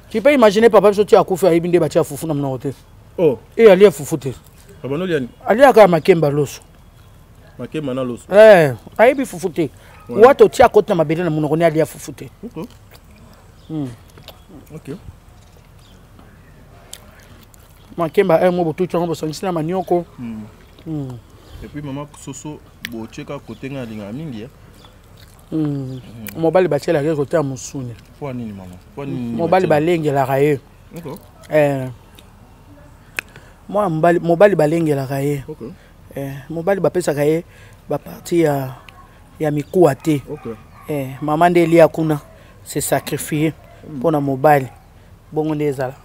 Tu peux imaginer papa so ti akufa ibinde ba ti afufu na mna hotel. Oh, et ali afufute. Abano liani. Ali aka makemba loso. Makemba na loso. Aibi fufute. Wato tia kota na mabele na munoko ni ali afufute. OK. OK. Makemba mo botu tshongo bosangisi na manioko. Et puis maman soso bo cheka côté nga linga mingi. Mobali ba tshela ke côté musuni. Kwa nini maman? Kwa nini? Mobali ba lengela kaye. OK. Moi mobali ba lengela kaye. OK. Mobali ba pesa kaye ba parti ya mikuwa te. OK. Maman de lia kuna se sacrifier pour na mobali. Bongo ndezala.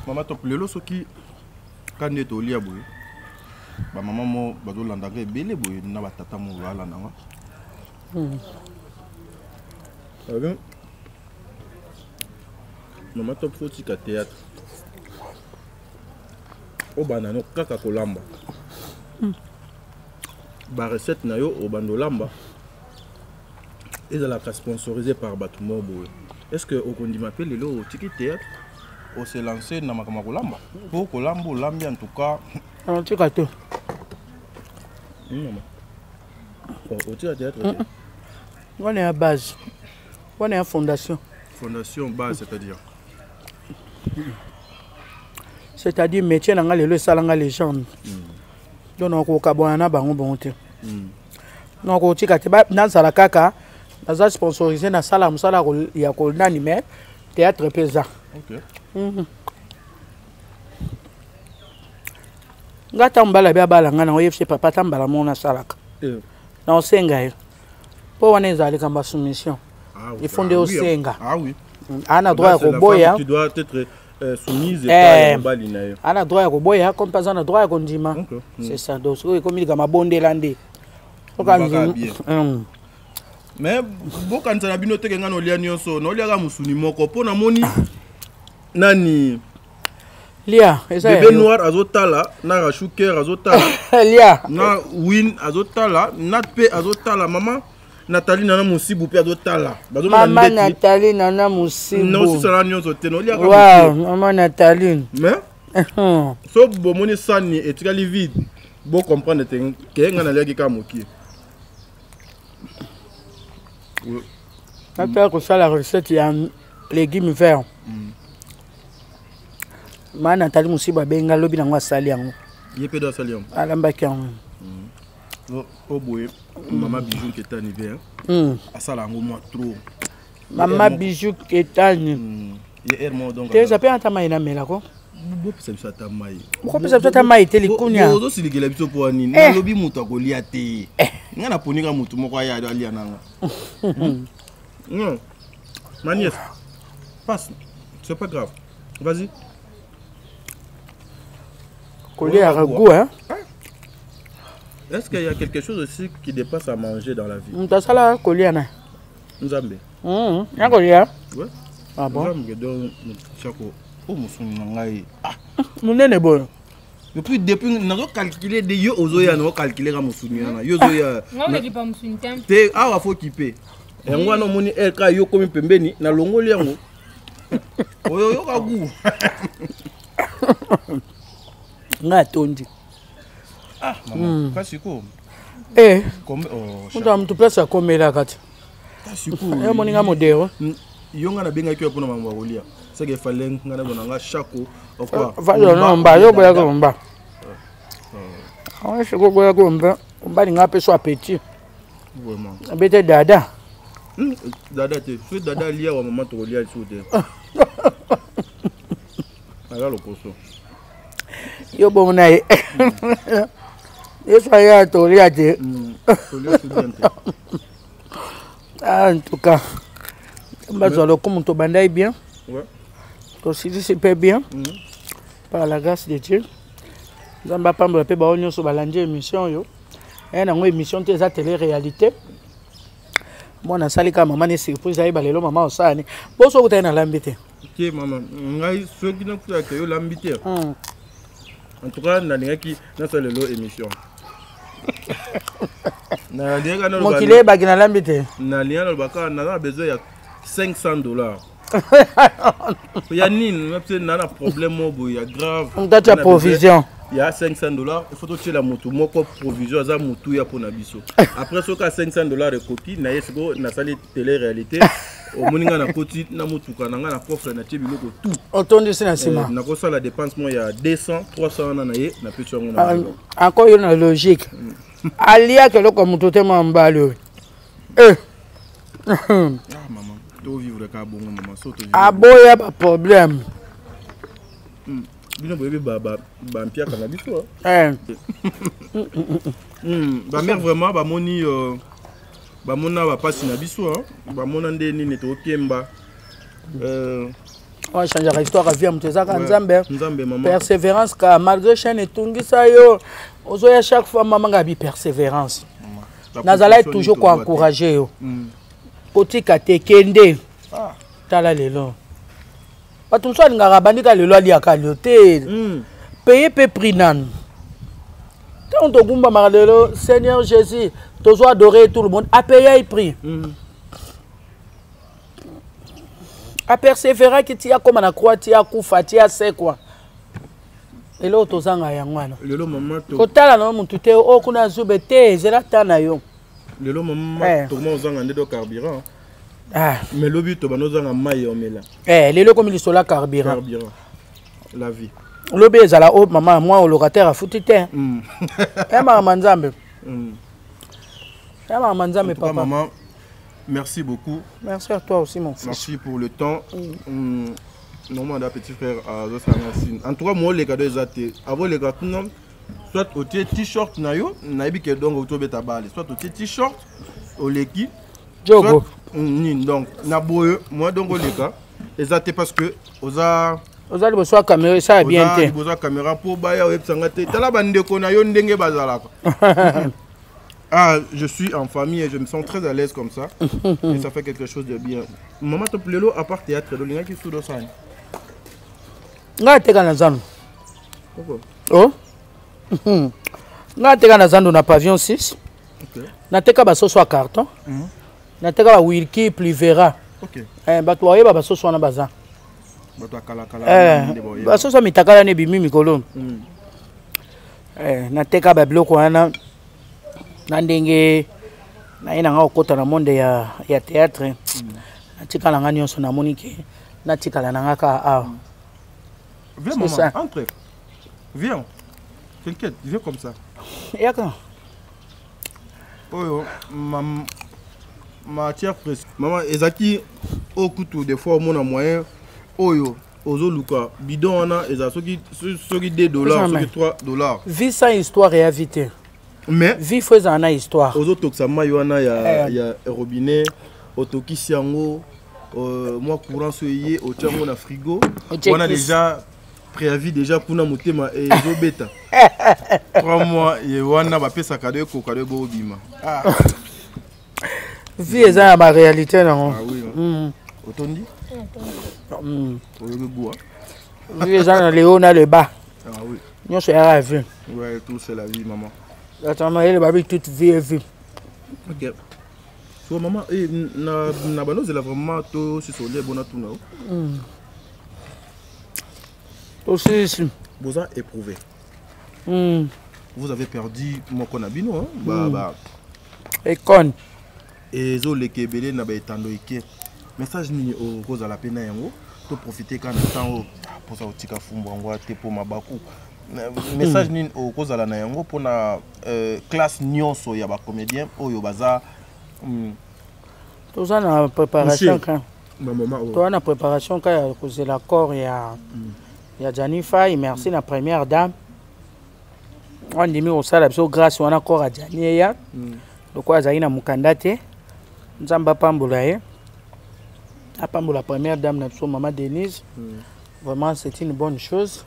Maman top lelo soki kande to lia boye. Ba maman mo bazo landa ke bele boye na ba tata mo wala nanga. Alors maman top foti ka théâtre. O banano kaka kolamba. Ba recette na yo o bandolamba. Et la sponsorisé par Batumo boye. Est-ce que au kondi m'appelle le tiki théâtre on s'est lancé dans makama kolamba pour kolambo lambi en tout cas on tiki to maman au théâtre on est à base on est à fondation base c'est-à-dire c'est-à-dire métier nanga lelo esalanga légende donc nakokabwana na bango bongo te nakotika te nazala kaka naza sponsorisé na sala mosala ya konani mais théâtre peza nga ta mbala bia bala nga na oyefse papa ta mbala mona salaka na osenga ye po wana ezali kamba soumission il faut nde osenga ana droit ya koboya tu dois être soumise et mbali na yo ana droit ya koboya comme pas ana droit ya kondima c'est ça donc c'est comme il kama bondela nde mais bokanisa na bino teke nga nolia nyonso noliaka musuni moko mpo namoni nani lia bébé noir azotala na rashuker azotala lia na win azotala nat pe azotala mama Nathalie nana musibu pe azotala mama Nathalie nana musibu non si sala nyonso te noliaka wow mama Nathalie mais so bomoni sani etikali vide bo comprendre te ke nga naliaki ka mokie Nathalie kosala recette ya légumes verts ma Nathalie musibu abenga lobi nango asali yango ye pe do asali yango alambaki yango oboye mama bijou ketani bien asala yango moi trop mama bijou ketani ye hermo donc te zape ata mai na mela ko bopesa biso ata mai bopesa biso ata mai te likunya ozosilikela biso mpo nini nalobi moto akolia te nga naponika motu moko aya alia nanga non ma nièce passe c'est pas grave vas-y coller à goût hein. Est-ce qu'il y a quelque chose aussi qui dépasse à manger dans la vie? Tu ça là coller na Nzambe. Ya coller. Ouais. Ah bon. Nzambe donc chako. Oh musuni ngai. Ah, munene bon. Depuis nazo calculer de yo ozoya no calculer ka musuni na. Yo zoya. Ngombe ki pa musuni temp. Te awa fo kipe. Yango wana moni elka yo komi pembeni na longoli yango. Oyo yo ka gu. Nga tondi. Ah, maman, kasiko. Comme tu place à komela kati. Kasiko. Moninga modero. Yonga na benga kiwa pona mamba kolia. C'est que fallait ngana bonanga chako okwa. Valo no mba yo boya ko mba. Ah, chako boya ko mba. Mba linga peso appétit. Vraiment. Bete dada. Dada te. Fais dada lia wa maman to kolia soute. Ala lokoso. Yo bon na ye. Eso ya tolia te. Ah, en tout cas. Bazalo comme to bandai bien. Ouais. To si c'est pas bien. Par la grâce de Dieu. Zamba pamba pe ba onyo so balanje émission yo. Et na ngo émission te za télé réalité. Mwana sali ka maman ne surprise ai balelo maman osani. Bo so kutana lambite. Ok maman, ngai so kina kuya ke yo lambite. En tout cas, naningaki na salelo émission. Na ndinga na mokile bagina lambite. Na lien na baka na besoin ya $500. Ya nini, na na problème mobo ya grave. On t'a provision. Il y a $500, il faut que la moto moko provision za moto ya pona biso. Après ce cas $500 de copie na yesko na sali télé réalité. Au moninga na koti na moto kananga na coffre na tibilo ko tout. Otondi sina sima. Na ko sala dépense mo ya 200, 300 na ye na peso ngo na. Encore une logique. Alia que le comme tout est mbalo. Ah maman, to vivre ka bongo maman, so to vivre. Aboya pas problème. Bino bébé baba mpia kana biso. Ba mère vraiment ba moni ba mona ba pasi na biso ba mona nde nini to kemba. On change la histoire via mtezaka nzambe. Nzambe maman. Persévérance ka malgré chaîne etungisa yo. Ozoya chaque fois maman gabi persévérance. Nazala toujours ko encourager yo. Kotika tekende. Tala lelo. Batum so ngara bandika lelo ali akalio te. Payer pe prix nan. Quand on gumba marlelo Seigneur Jésus, tu dois adorer tout le monde, a payer prix. A persévérer que tu as comme na croix, tu as kufa, tu as c'est quoi. Et là to zanga yangwana. Lelo maman to. Kotala no muntu te o kuna zube te zela tana yo. Lelo maman to mo zanga ndedo carburant. Ah, mais le but to banozanga mai omela. Lelo comme il sola carburant. La vie. lobi ezala o maman moi au locataire a foutu te maman nzambe maman nzambe papa maman merci beaucoup. Merci à toi aussi mon fils. Merci pour le temps. Normalement petit frère à Zosangasine. En tout cas moi les cadeaux exactés avant les gars soit au t-shirt na yo na yebi ke donc autour beta balle soit au t-shirt au leki Jogo donc na boye moi donc les gars exacté parce que oza besoin caméra ça bien té besoin caméra pour baya web sangate tala bande ko na yo ndenge bazalaka. Ah, je suis en famille et je me sens très à l'aise comme ça. Et ça fait quelque chose de bien. Maman te plaît à part théâtre do linga ki sudo sana. Nga teka na zando. Pourquoi? Oh. Nga teka na zando na pavillon 6. OK. Na teka ba soso carton. Na teka ba Wilkie Plivera. OK. Ba to yeba ba soso na baza. Ba to kala ba soso mitakala ne bimi mikolo. Na teka ba bloko wana na ndenge na ina nga okota na monde ya théâtre. Na tikala nga nyonso na monike. Na tikala na nga ka Viens maman, entre. Viens. T'inquiète, viens comme ça. Yaka. Oh, ma chère presse. Maman, ezaki au couteau des fois mon moyen. Oyo, ozo luka bidon ana ezaki soki $2, soki $3. Vie sans histoire et invité. Mais vie faisant une histoire. Ozo toksama yoana ya robinet, otoki siango, moi courant soyé au tiango na frigo. On a déjà préavis déjà pour na motema et zobeta. 3 mois et wana ba pesa cadeau ko cadeau bo bima. Ah. Vie eza ma réalité non. Ah oui. Otondi? Vie eza na Léo na le bas. Ah oui. Nous c'est la vie. Ouais, tout c'est la vie maman. Attends, elle va toute vie et vie. OK. So maman na bano c'est vraiment to si solé bona tout na. Aussi vous avez éprouvé. Vous avez perdu mon konabino hein bah et con et zo le kebele na ba etando ike message ni au cause la pena yango to profiter quand temps pour ça otika fumbo ngwa te pour mabaku message ni au cause la na yango pour na classe nyonso ya ba comédien oyo baza tout ça na préparation quand maman toi na préparation quand ya cause la corps ya Janify, merci la première dame. On dit au sala biso grâce on a corps à Jania. Le quoi za ina mukandate. Nzamba pambola ye. Apambola première dame na biso maman Denise. Vraiment c'est une bonne chose.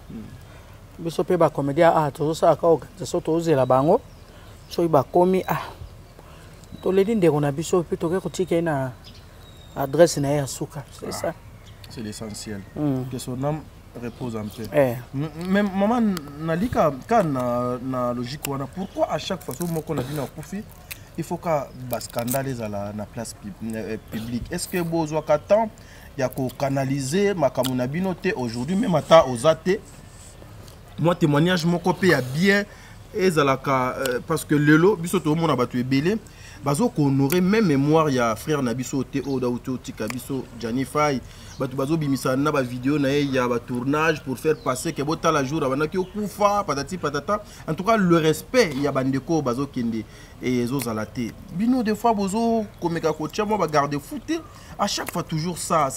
Biso pe ba comédien to ça ka organisation to zela bango. So iba komi to le dinde on a biso pe to ke kotika na adresse na ya suka, c'est ça. C'est l'essentiel. Que son âme repose en paix. Mais maman nalika kana na logique wana pourquoi à chaque fois qu'on a dit na kufi il faut ka ba scandale na place publique. Est-ce que besoin ka temps ya ko canaliser makamuna binoté aujourd'hui même ata ozate moi témoignage mon copé a bien ezalaka parce que lelo biso to mona batu ebele bazo ko honorer même mémoire ya frère nabiso te oda uto tika biso Janify batu bazo bimisa na ba vidéo na ya ba tournage pour faire passer que bota la jour abana ki okufa patati patata. En tout cas le respect ya bandeko bazo kende et zo zalate bino des fois bozo komeka ko tia moi ba garder fouté à chaque fois toujours ça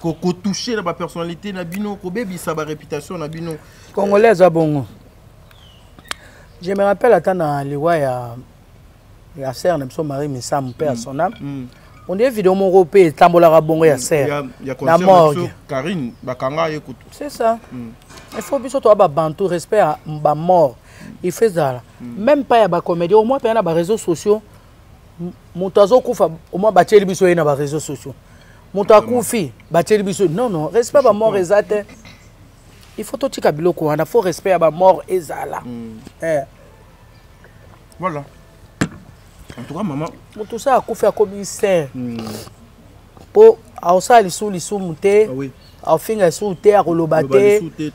ko toucher la ba personnalité na bino ko bebi sa ba réputation na bino congolais à bongo. Je me rappelle attendre liwa ya sœur na Marie Missa mon père son âme. On dit vidéo mon repé tambola bongo ya sœur. La morgue. Karine bakanga yekutu. C'est ça. Il faut biso to ba bantu respect à ba mort. Il fait ça. Même pas ya ba comédie au moins na ba réseaux sociaux. Mutazo kufa au moins ba teli biso na ba réseaux sociaux. Mutakufi ba teli biso non respect ba mort ezate. Il faut tout tika biloko wana faut respect à ba mort ezala. Voilà. En tout cas, maman. Tout ça a fait comme ça. Pour ça, les sous montés. Oui. Au fin, les sous terre,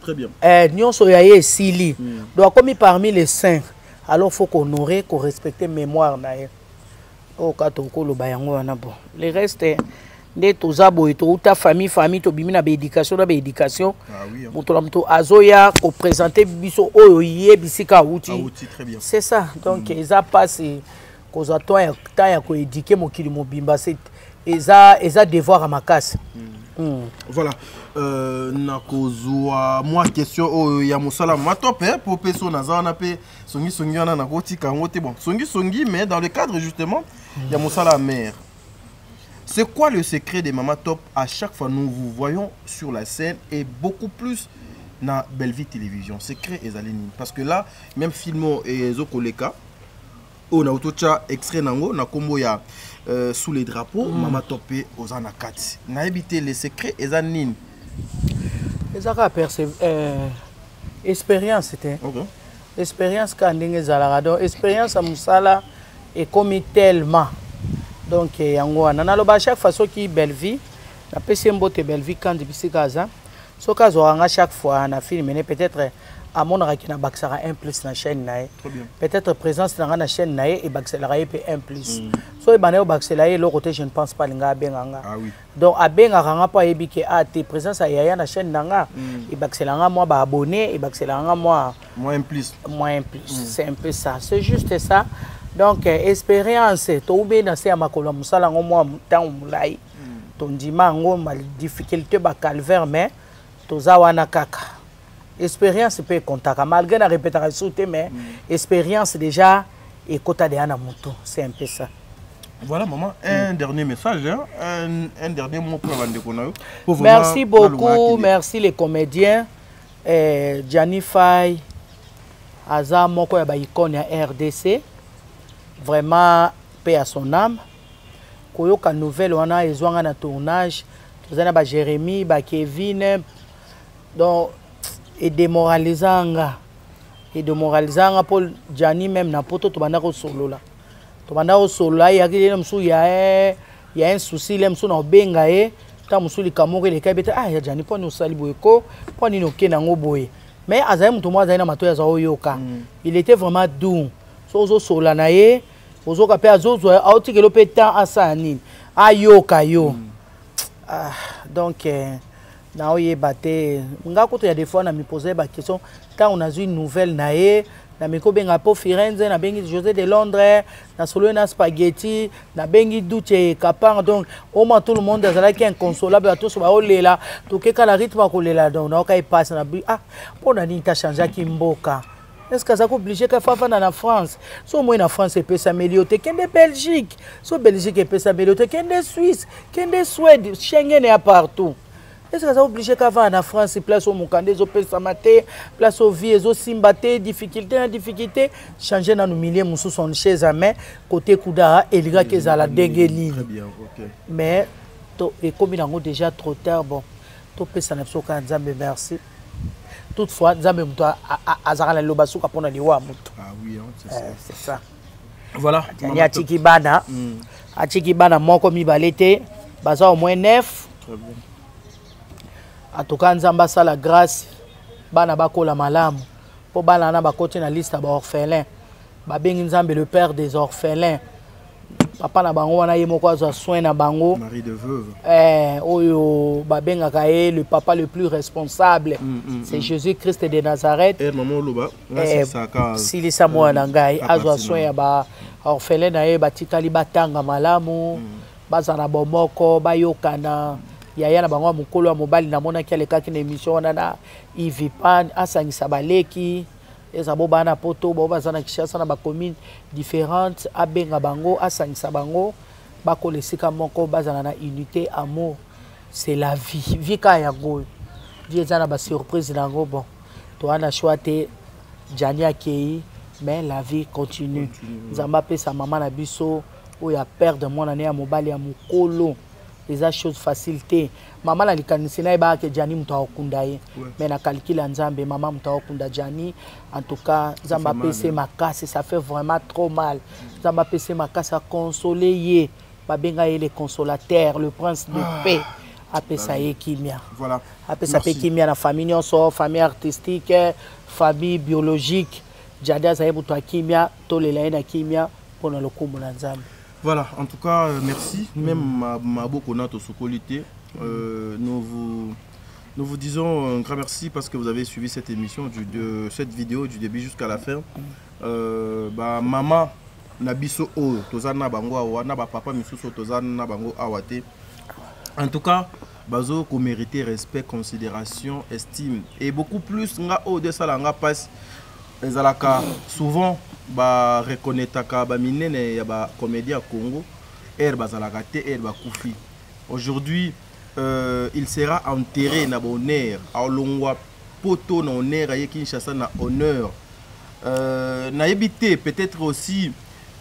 très bien. Nous sommes Sili. Donc, comme parmi les 5, alors il faut qu'on honorer, qu'on respecte mémoire. Au cas où le bayango, bon. Le reste, nde toza boye touta famille tobimi na bééducation na bééducation moto na moto azoya koprésente biso oyo yebisika awuti c'est ça donc eza passe kozwa temps ya koéduke mokili mobimba eza devoir à makasi. Voilà. Nakozwa moi question oyo ya mosala matop pour peso nazana pe songi wana na kotika ngote bon songi mais dans le cadre justement ya mosala mère. C'est quoi le secret de Mama Top? À chaque fois nous vous voyons sur la scène et beaucoup plus na Belleville Télévision. Secret ezalini parce que là même filmo et zokoleka on a autocha extrait nango na kombo ya sous les drapeaux Mama Top et ozana kati. Na éviter les secrets ezanini. Ezaka expérience c'était. OK. Expérience quand ndenge zalaka donc expérience à musala est comme tellement. Donc yango wana naloba chaque fois soki Belleville na pesi mbote Belleville quand bisika za so ka zoranga chaque fois na film ne peut-être à mon raki na baxara 1+ na chaîne nae peut-être présence na chaîne nae et baxela pe 1+. So e bané baxela e lo côté je ne pense pas linga benganga. Ah oui. Donc a benganga pa ebike a te présence a yaya na chaîne nanga e baxela nga moi ba abonné e baxela nga moi moins 1+. C'est un peu ça, c'est juste ça. Donc expérience to be na se amakolo musala ngo moi temps mulai to ndima ngo mal difficulté ba calvaire mais to zawana kaka expérience peut contact malgré la répétition mais expérience déjà et kota de ana moto c'est un peu ça. Voilà maman, un dernier message un dernier mot pour Vandekonayo. Merci beaucoup, merci les comédiens Gianni Faye Aza moko ya ba icône ya RDC. Vraiment paix à son âme. Koyoka nouvelle wana ezwanga na tournage tozana ba Jérémy ba Kevin donc et démoralisanga pour Gianni même na poto to banda ko solola ya kile msu ya un souci le msu na benga ta msu likamoko le kabeta ya Gianni po no sali boyeko po ni no kenango boye mais azaye muto mwa na mato ya za oyoka il était vraiment doux so sola na ye ozoka pe azozo autikelo pe temps asani ayoka yo donc na oye baté nga koto ya des fois na mi poser ba question quand on a une nouvelle na ye na miko benga po Firenze na bengi José de Londres na solo na spaghetti na bengi Duce Kapang donc au moins tout le monde azala qui inconsolable à tous ba olela to ke kala rythme ko lela donc na ka passe na pour na ni ta changer ki mboka. Est-ce que ça est obligé qu'à faire en France? So moi en France peut s'améliorer, qu'en de Belgique, so Belgique peut s'améliorer, qu'en de Suisse, qu'en de Suède, Schengen est partout. Est-ce que ça est obligé qu'à faire en France place au Mukande, zo peut s'amater, place au vie, zo simbater, difficulté, changer dans nos milieux, nous son chez amis, côté Kouda, et les gars qui sont à la dégueule. Mais et comme il est déjà trop tard, bon, tu peux s'en absorber, merci. Toutefois, Nzambe muto azara la loba suka pona liwa muto. Ah oui, c'est ça. Voilà. Tanya Chikibana. Achikibana moko mibalete, baza au moins 9. Très bien. En tout cas, Nzamba sa la grâce bana bakola malamu. Po bana na bakoti na liste ba orphelins. Ba bengi Nzambe le père des orphelins. Papa na bango wana ye moko azwa soin na bango. Mari de veuve. Oyo babenga kaye le papa le plus responsable. C'est Jésus-Christ de Nazareth. Maman loba. Sili samoa na ngai azwa soin ya ba orphelin na ye batikali batanga malamu. Bazana bomoko bayokana. Yaya na bango mukolo ya mobali na mona ki alekaki na émission wana na Ivipan asangisa baleki. Ezabo bana poto bo bazana kishasa na ba commune différentes abenga bango asangisa bango bako lesika moko bazana na unité amour c'est la vie vika yango diezana ba surprise nango bon to ana choité Gianni akei mais la vie continue nzamba pe sa maman na biso o ya perdre mon année ya mobali ya mukolo les choses facilité maman la likanisi na ba ke Gianni mutaokunda ye mais na calcule nzambe maman mutaokunda Gianni en tout cas nzamba pese makasi ça fait vraiment trop mal nzamba pese makasi a consoler ye babenga ye le consolateur le prince de paix apesa ye kimia voilà apesa pe kimia na famille nyonso famille artistique famille biologique Gianni azaye buto kimia to lela na kimia pona lokumu na nzambe. Voilà, en tout cas, merci. Même ma bokonato sokolité. Nous vous disons un grand merci parce que vous avez suivi cette émission, de cette vidéo du début jusqu'à la fin. Maman Nabiso O, Tozana Bango Awa, Naba Papa Misuso Tozana Bango Awate. En tout cas, Bazo qu'on mérite respect, considération, estime et beaucoup plus. Nga O de Salanga passe. Ezalaka souvent ba reconnaître ka ba minene ya ba comédien Congo bazalaka te koufi. Aujourd'hui il sera enterré na honneur à Longwa poto na honneur à Kinshasa na honneur na ebité peut-être aussi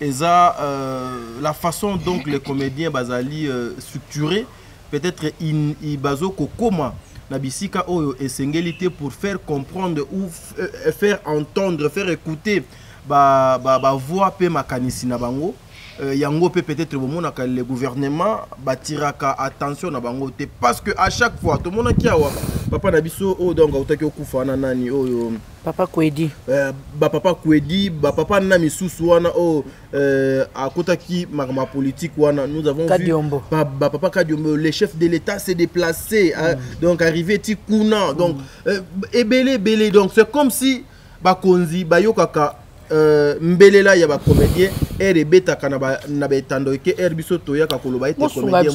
la façon donc les comédiens bazali structurés peut-être il bazo kokoma na bisika oyo esengélité pour faire comprendre ou faire entendre, faire écouter ba voix pe makanisi na bango yango pe peut-être bomonaka le gouvernement batiraka attention na bango te parce que à chaque fois tout le monde qui awa papa na biso o donc otaki okufa na nani oyo papa Kwedi papa Kwedi papa na misusu wana o akotaki ma politique wana nous avons Kadiombo. vu papa Kadiombo le chef de l'État s'est déplacé donc arrivé tikuna donc belé donc c'est comme si bakonzi bayokaka mbelela ya ba comédien rebeta kana na betando ke biso to ya ka koloba ete comédien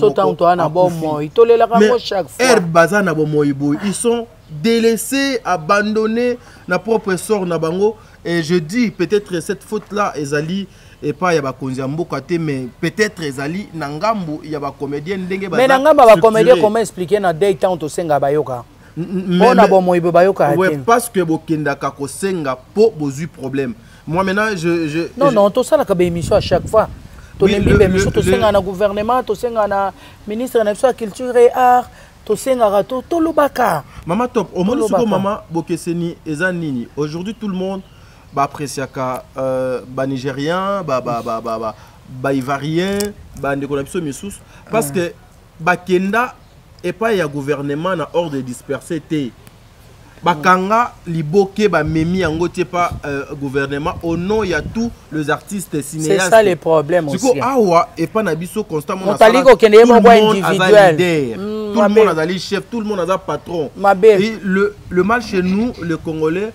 chaque fois bazana bomoyibo ils sont délaissés, abandonnés na propre sort na bango et je dis peut-être cette faute là ezali et pas ya ba konziambo kate mais peut-être ezali na ngambo ya ba comédien ndenge mais na ngambo ba comédien comment expliquer na day temps to senga bayoka on bomoyibo bayoka ouais parce que bokenda ka ko senga po bozu problème. Moi maintenant non tout ça la ka émission à chaque fois to émission to senga na gouvernement to senga na ministre na la culture et art to senga rato to lobaka maman top au monde suko maman bokeseni eza nini aujourd'hui tout le monde ba apprécier ka ba nigérien ba ivoirien ba ndeko na biso misusu parce que ba kenda et pas ya gouvernement na ordre de disperser te bakanga liboke ba memi yango te pas gouvernement au nom il y a tous les artistes cinéastes. C'est ça les problèmes aussi. Du coup awa et pas na biso constamment tout le monde a des chef, tout le monde a des patrons. Et le mal chez nous les Congolais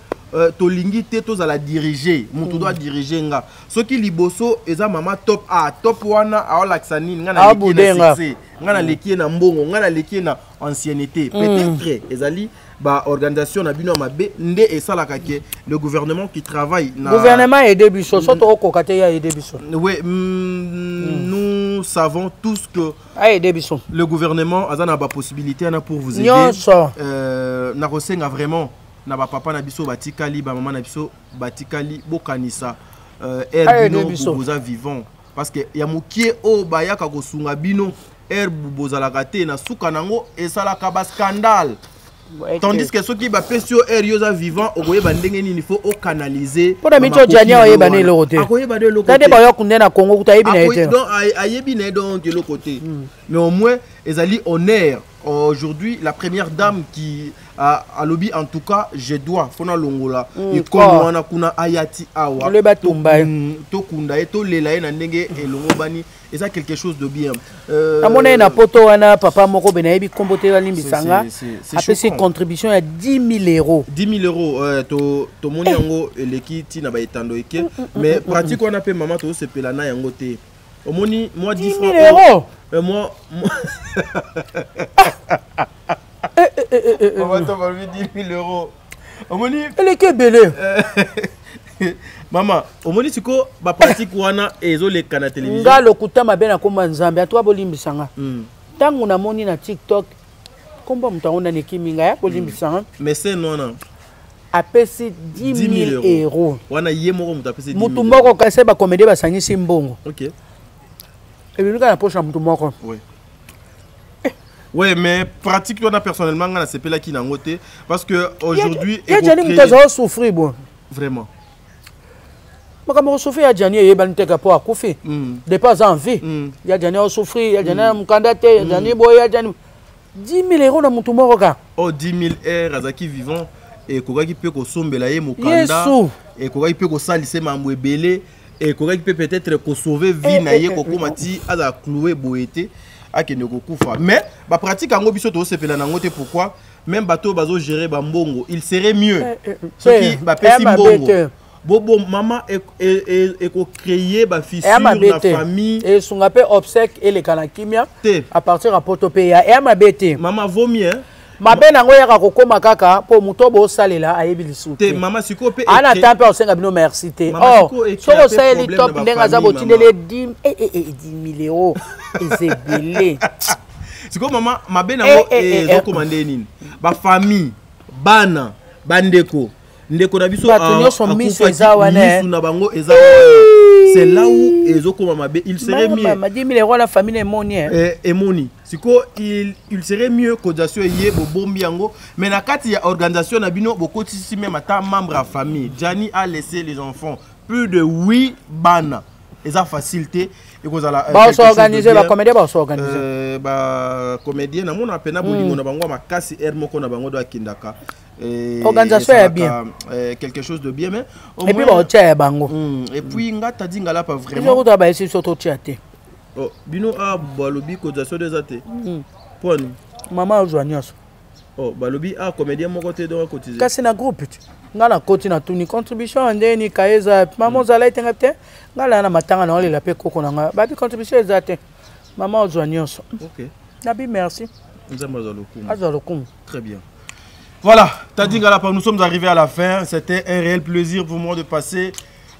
tolingi te to la diriger, mutu doit diriger nga. Ce qui liboso eza mama top a top wana a laksani nga na succès, nga na leki na mbongo, nga na leki na ancienneté. Peut-être ezali ba organisation na bino mabe nde esalaka ke le gouvernement qui travaille na gouvernement aider biso soto okokate ya aider biso. Oui, nous savons tous que aider biso. Le gouvernement a ba possibilité na pour vous aider. Na kosenga vraiment na ba papa na biso batikali ba maman na biso batikali bokanisa bino boza vivant parce que ya mokie o bayaka kosunga bino bozalaka te na suka nango esalaka ba scandale. Tandis que ceux qui ba pesio yoza vivant okoyeba ndenge nini faut o canaliser pour mito jania oyeba ne lo côté akoyeba de lo côté tande ba yokunde na Congo kutayebi na ete donc ayebi na donc de l'autre côté mais au moins ezali honneur aujourd'hui la première dame qui a lobby en tout cas je dois fona longola et comme wana kuna ayati awa le batumba to kunda et to lela na ndenge elongo bani et ça quelque chose de bien amona na poto wana papa moko benayebi kombote la limbisanga après ses contributions à 10 000 €. 10 000 €, to moni yango elekiti na ba etando eke mais pratique on appelle maman to se pelana yango te omoni moi 10 francs 10 000 €. Moi on va t'enlever 10 000 €. Omoni elle est belle. Maman, omoni siko ba pratique wana ezo le kana télévision. Ngalo kutama bena komba nzambe atwa bolimbisanga. Tangu na moni na TikTok komba mutaona nekiminga ya bolimbisanga. Mais c'est non. Apesi 10 000 €. Wana yemoko mutapesi 10 000 €. Mutu moko kase ba comédie basangisi mbongo. OK. Et bien na poche mutu moko. Oui. Ouais, mais pratique toi personnellement ngana sepela ki na ngote parce que aujourd'hui il y a Jani mutazo souffrir bon. Vraiment. Makambo souffrir ya Jani yeba nteka po akufi. De pas en vie. Il y a Jani souffrir, il y a Jani mukandate, il y a Jani boy, il y a Jani 10 000 € na mutu moko ka. Oh 10 000 € azaki vivant et kokaki pe ko sombela ye mukanda et kokaki pe ko salise mambo ebele et correct peut-être ko sauver vie na ye ko komati aza clouer boété akende ko kufa mais ba pratique ngo biso to sepela na ngote pourquoi même bateau bazo gérer ba mbongo il serait mieux ce qui ba pesi mbongo bobo maman et ko créer ba fissure na famille et son appel obsèque et les kanakimia à partir à Portopéa et ma bête maman vaut mieux mabe nango ya kokoma kaka po muto bo salela ayebi lisusu te mama sikope ana tampe osenga bino merci te oh so ko sali top ndenga za botindele 10 000 ezebele siko mama mabe nango ezo komande nini ba famille bana bandeko ndeko na biso na bango eza c'est là où ezo koma mabe il serait mieux ma 10 000 € la famille est moni et moni siko il serait mieux qu'audacieux yé bombi yango mais na kati ya organisation na bino bokotisi même ata membre à famille Gianni a laissé les enfants plus de 8 bana eza facilité et cause à la ba s'organiser ba comédien ba s'organiser ba comédien na mona pena bolingo na bango makasi moko na bango do akindaka organisation est bien quelque chose de bien mais et puis ba tia bango et puis ngata dinga là pas vraiment je voudrais ba essayer surtout tiate oh bino a balobi cotisation des athées poni maman joignos oh balobi a comédien moko te do cotiser kasi na groupe ngala koti na tuni contribution ndeni kaeza maman zala itenga te ngala na matanga na olela pe koko na nga ba bi contribution ezate maman joignos OK nabi merci Azalokum. Très bien. Voilà, nous sommes arrivés à la fin. C'était un réel plaisir pour moi de passer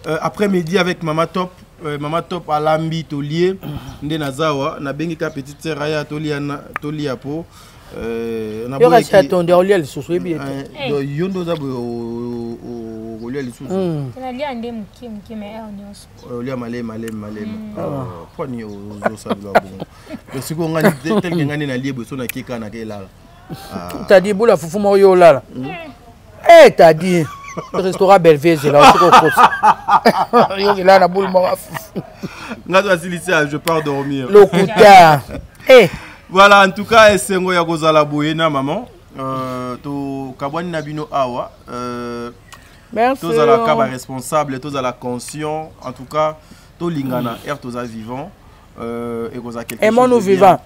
après-midi avec Mama Top. Mama Top à Lambi Tolier. Ndenazawa. Na bengi ka petite sœur Aya Tolia po. On a beau attendre au lieu le sous bien. Yondo za au lieu le sous. Na lia ndem kim mais on au lieu malem. Poni au ça doit bon. Donc si on ngani tel que ngani na liebo so na kika na kela. T'as dit boula foufou moyo là. Eh t'as dit restaurant Belvez là c'est quoi là na boule mo. Ngazo asilisa je pars dormir. Lokuta. Eh voilà, en tout cas, Sengo ya kozala boyena maman. To kabwani na bino awa. Merci. Tous à la kaba responsable, tous à la conscient. En tout cas, to lingana tous à vivant. Et koza quelque chose. Et nous vivant.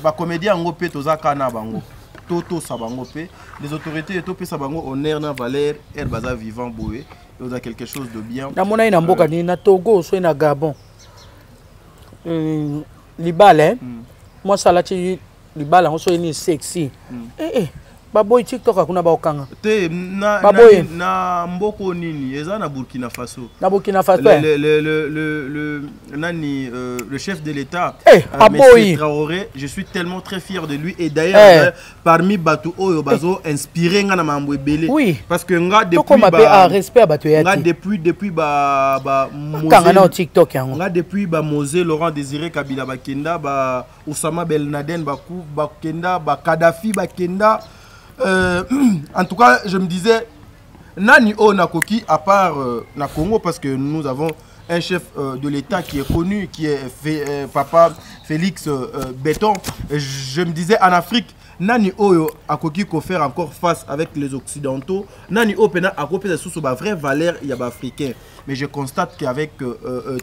Ba comédien ngopé tous à kana bango. Toto sabango pe. Les autorités to pe sabango honneur na valeur baza vivant boye. Tous à quelque chose de bien. Na mona ina mboka ni na Togo so na Gabon. Libale. Moi ça là tu libala on so ni sexy baboy TikTok akuna ba okanga te na mboko nini eza na Burkina Faso le chef de l'État Monsieur Traoré, je suis tellement très fier de lui et d'ailleurs parmi batu oyo bazo inspiré nga na mambo ebele parce que nga depuis ba kanga na TikTok yango nga depuis ba Mosé Laurent Désiré Kabila bakenda ba Oussama Ben Laden bakenda ba Kadhafi bakenda. En tout cas, je me disais, Nani O Nakoki, à part na Congo, parce que nous avons un chef de l'État qui est connu, qui est Papa Félix Béton. Je me disais, en Afrique, Nani O Akoki ko faire encore face avec les Occidentaux. Nani O Pena Akopi c'est sous ma vraie valeur il y a africain. Mais je constate qu'avec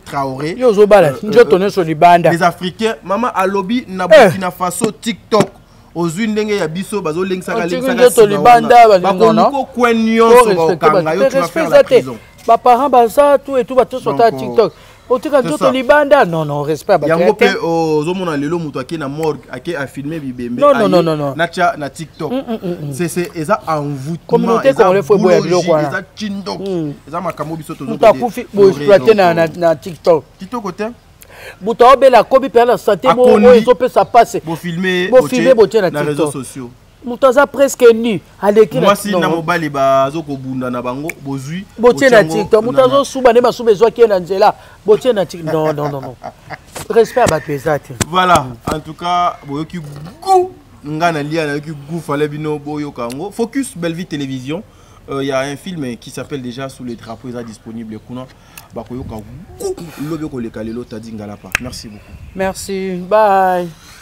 Traoré, les Africains, Maman Alobi, Burkina Faso, TikTok. Aux unes ya biso bazo lengsaka ba parents baza tout et tout ba tout sur TikTok otika nzoto libanda non respect ba yango pe ozomona lelo muto akena morgue ake a filmer bibembe non na TikTok c'est eza envoûtement communauté congolais faut boya biloko wana eza chindo eza makambo biso tozo muto akufi bo exploiter na TikTok côté Buta obela kobi pe la santé mo ezo pe ça passe. Bo filmer botie na réseaux sociaux. Mutaza presque nu aleki moi si na mobali ba zo ko bunda na bango bozui botie na TikTok mutazo suba ne masuba ezo ki na nzela botie na TikTok non respect ba pesate. Voilà, en tout cas boyoki gu ngana lia na yoki gu fallait bino boyo kango focus Belle Vie Télévision. Il y a un film qui s'appelle déjà Sous les drapeaux, il est disponible. Merci beaucoup. Merci, bye.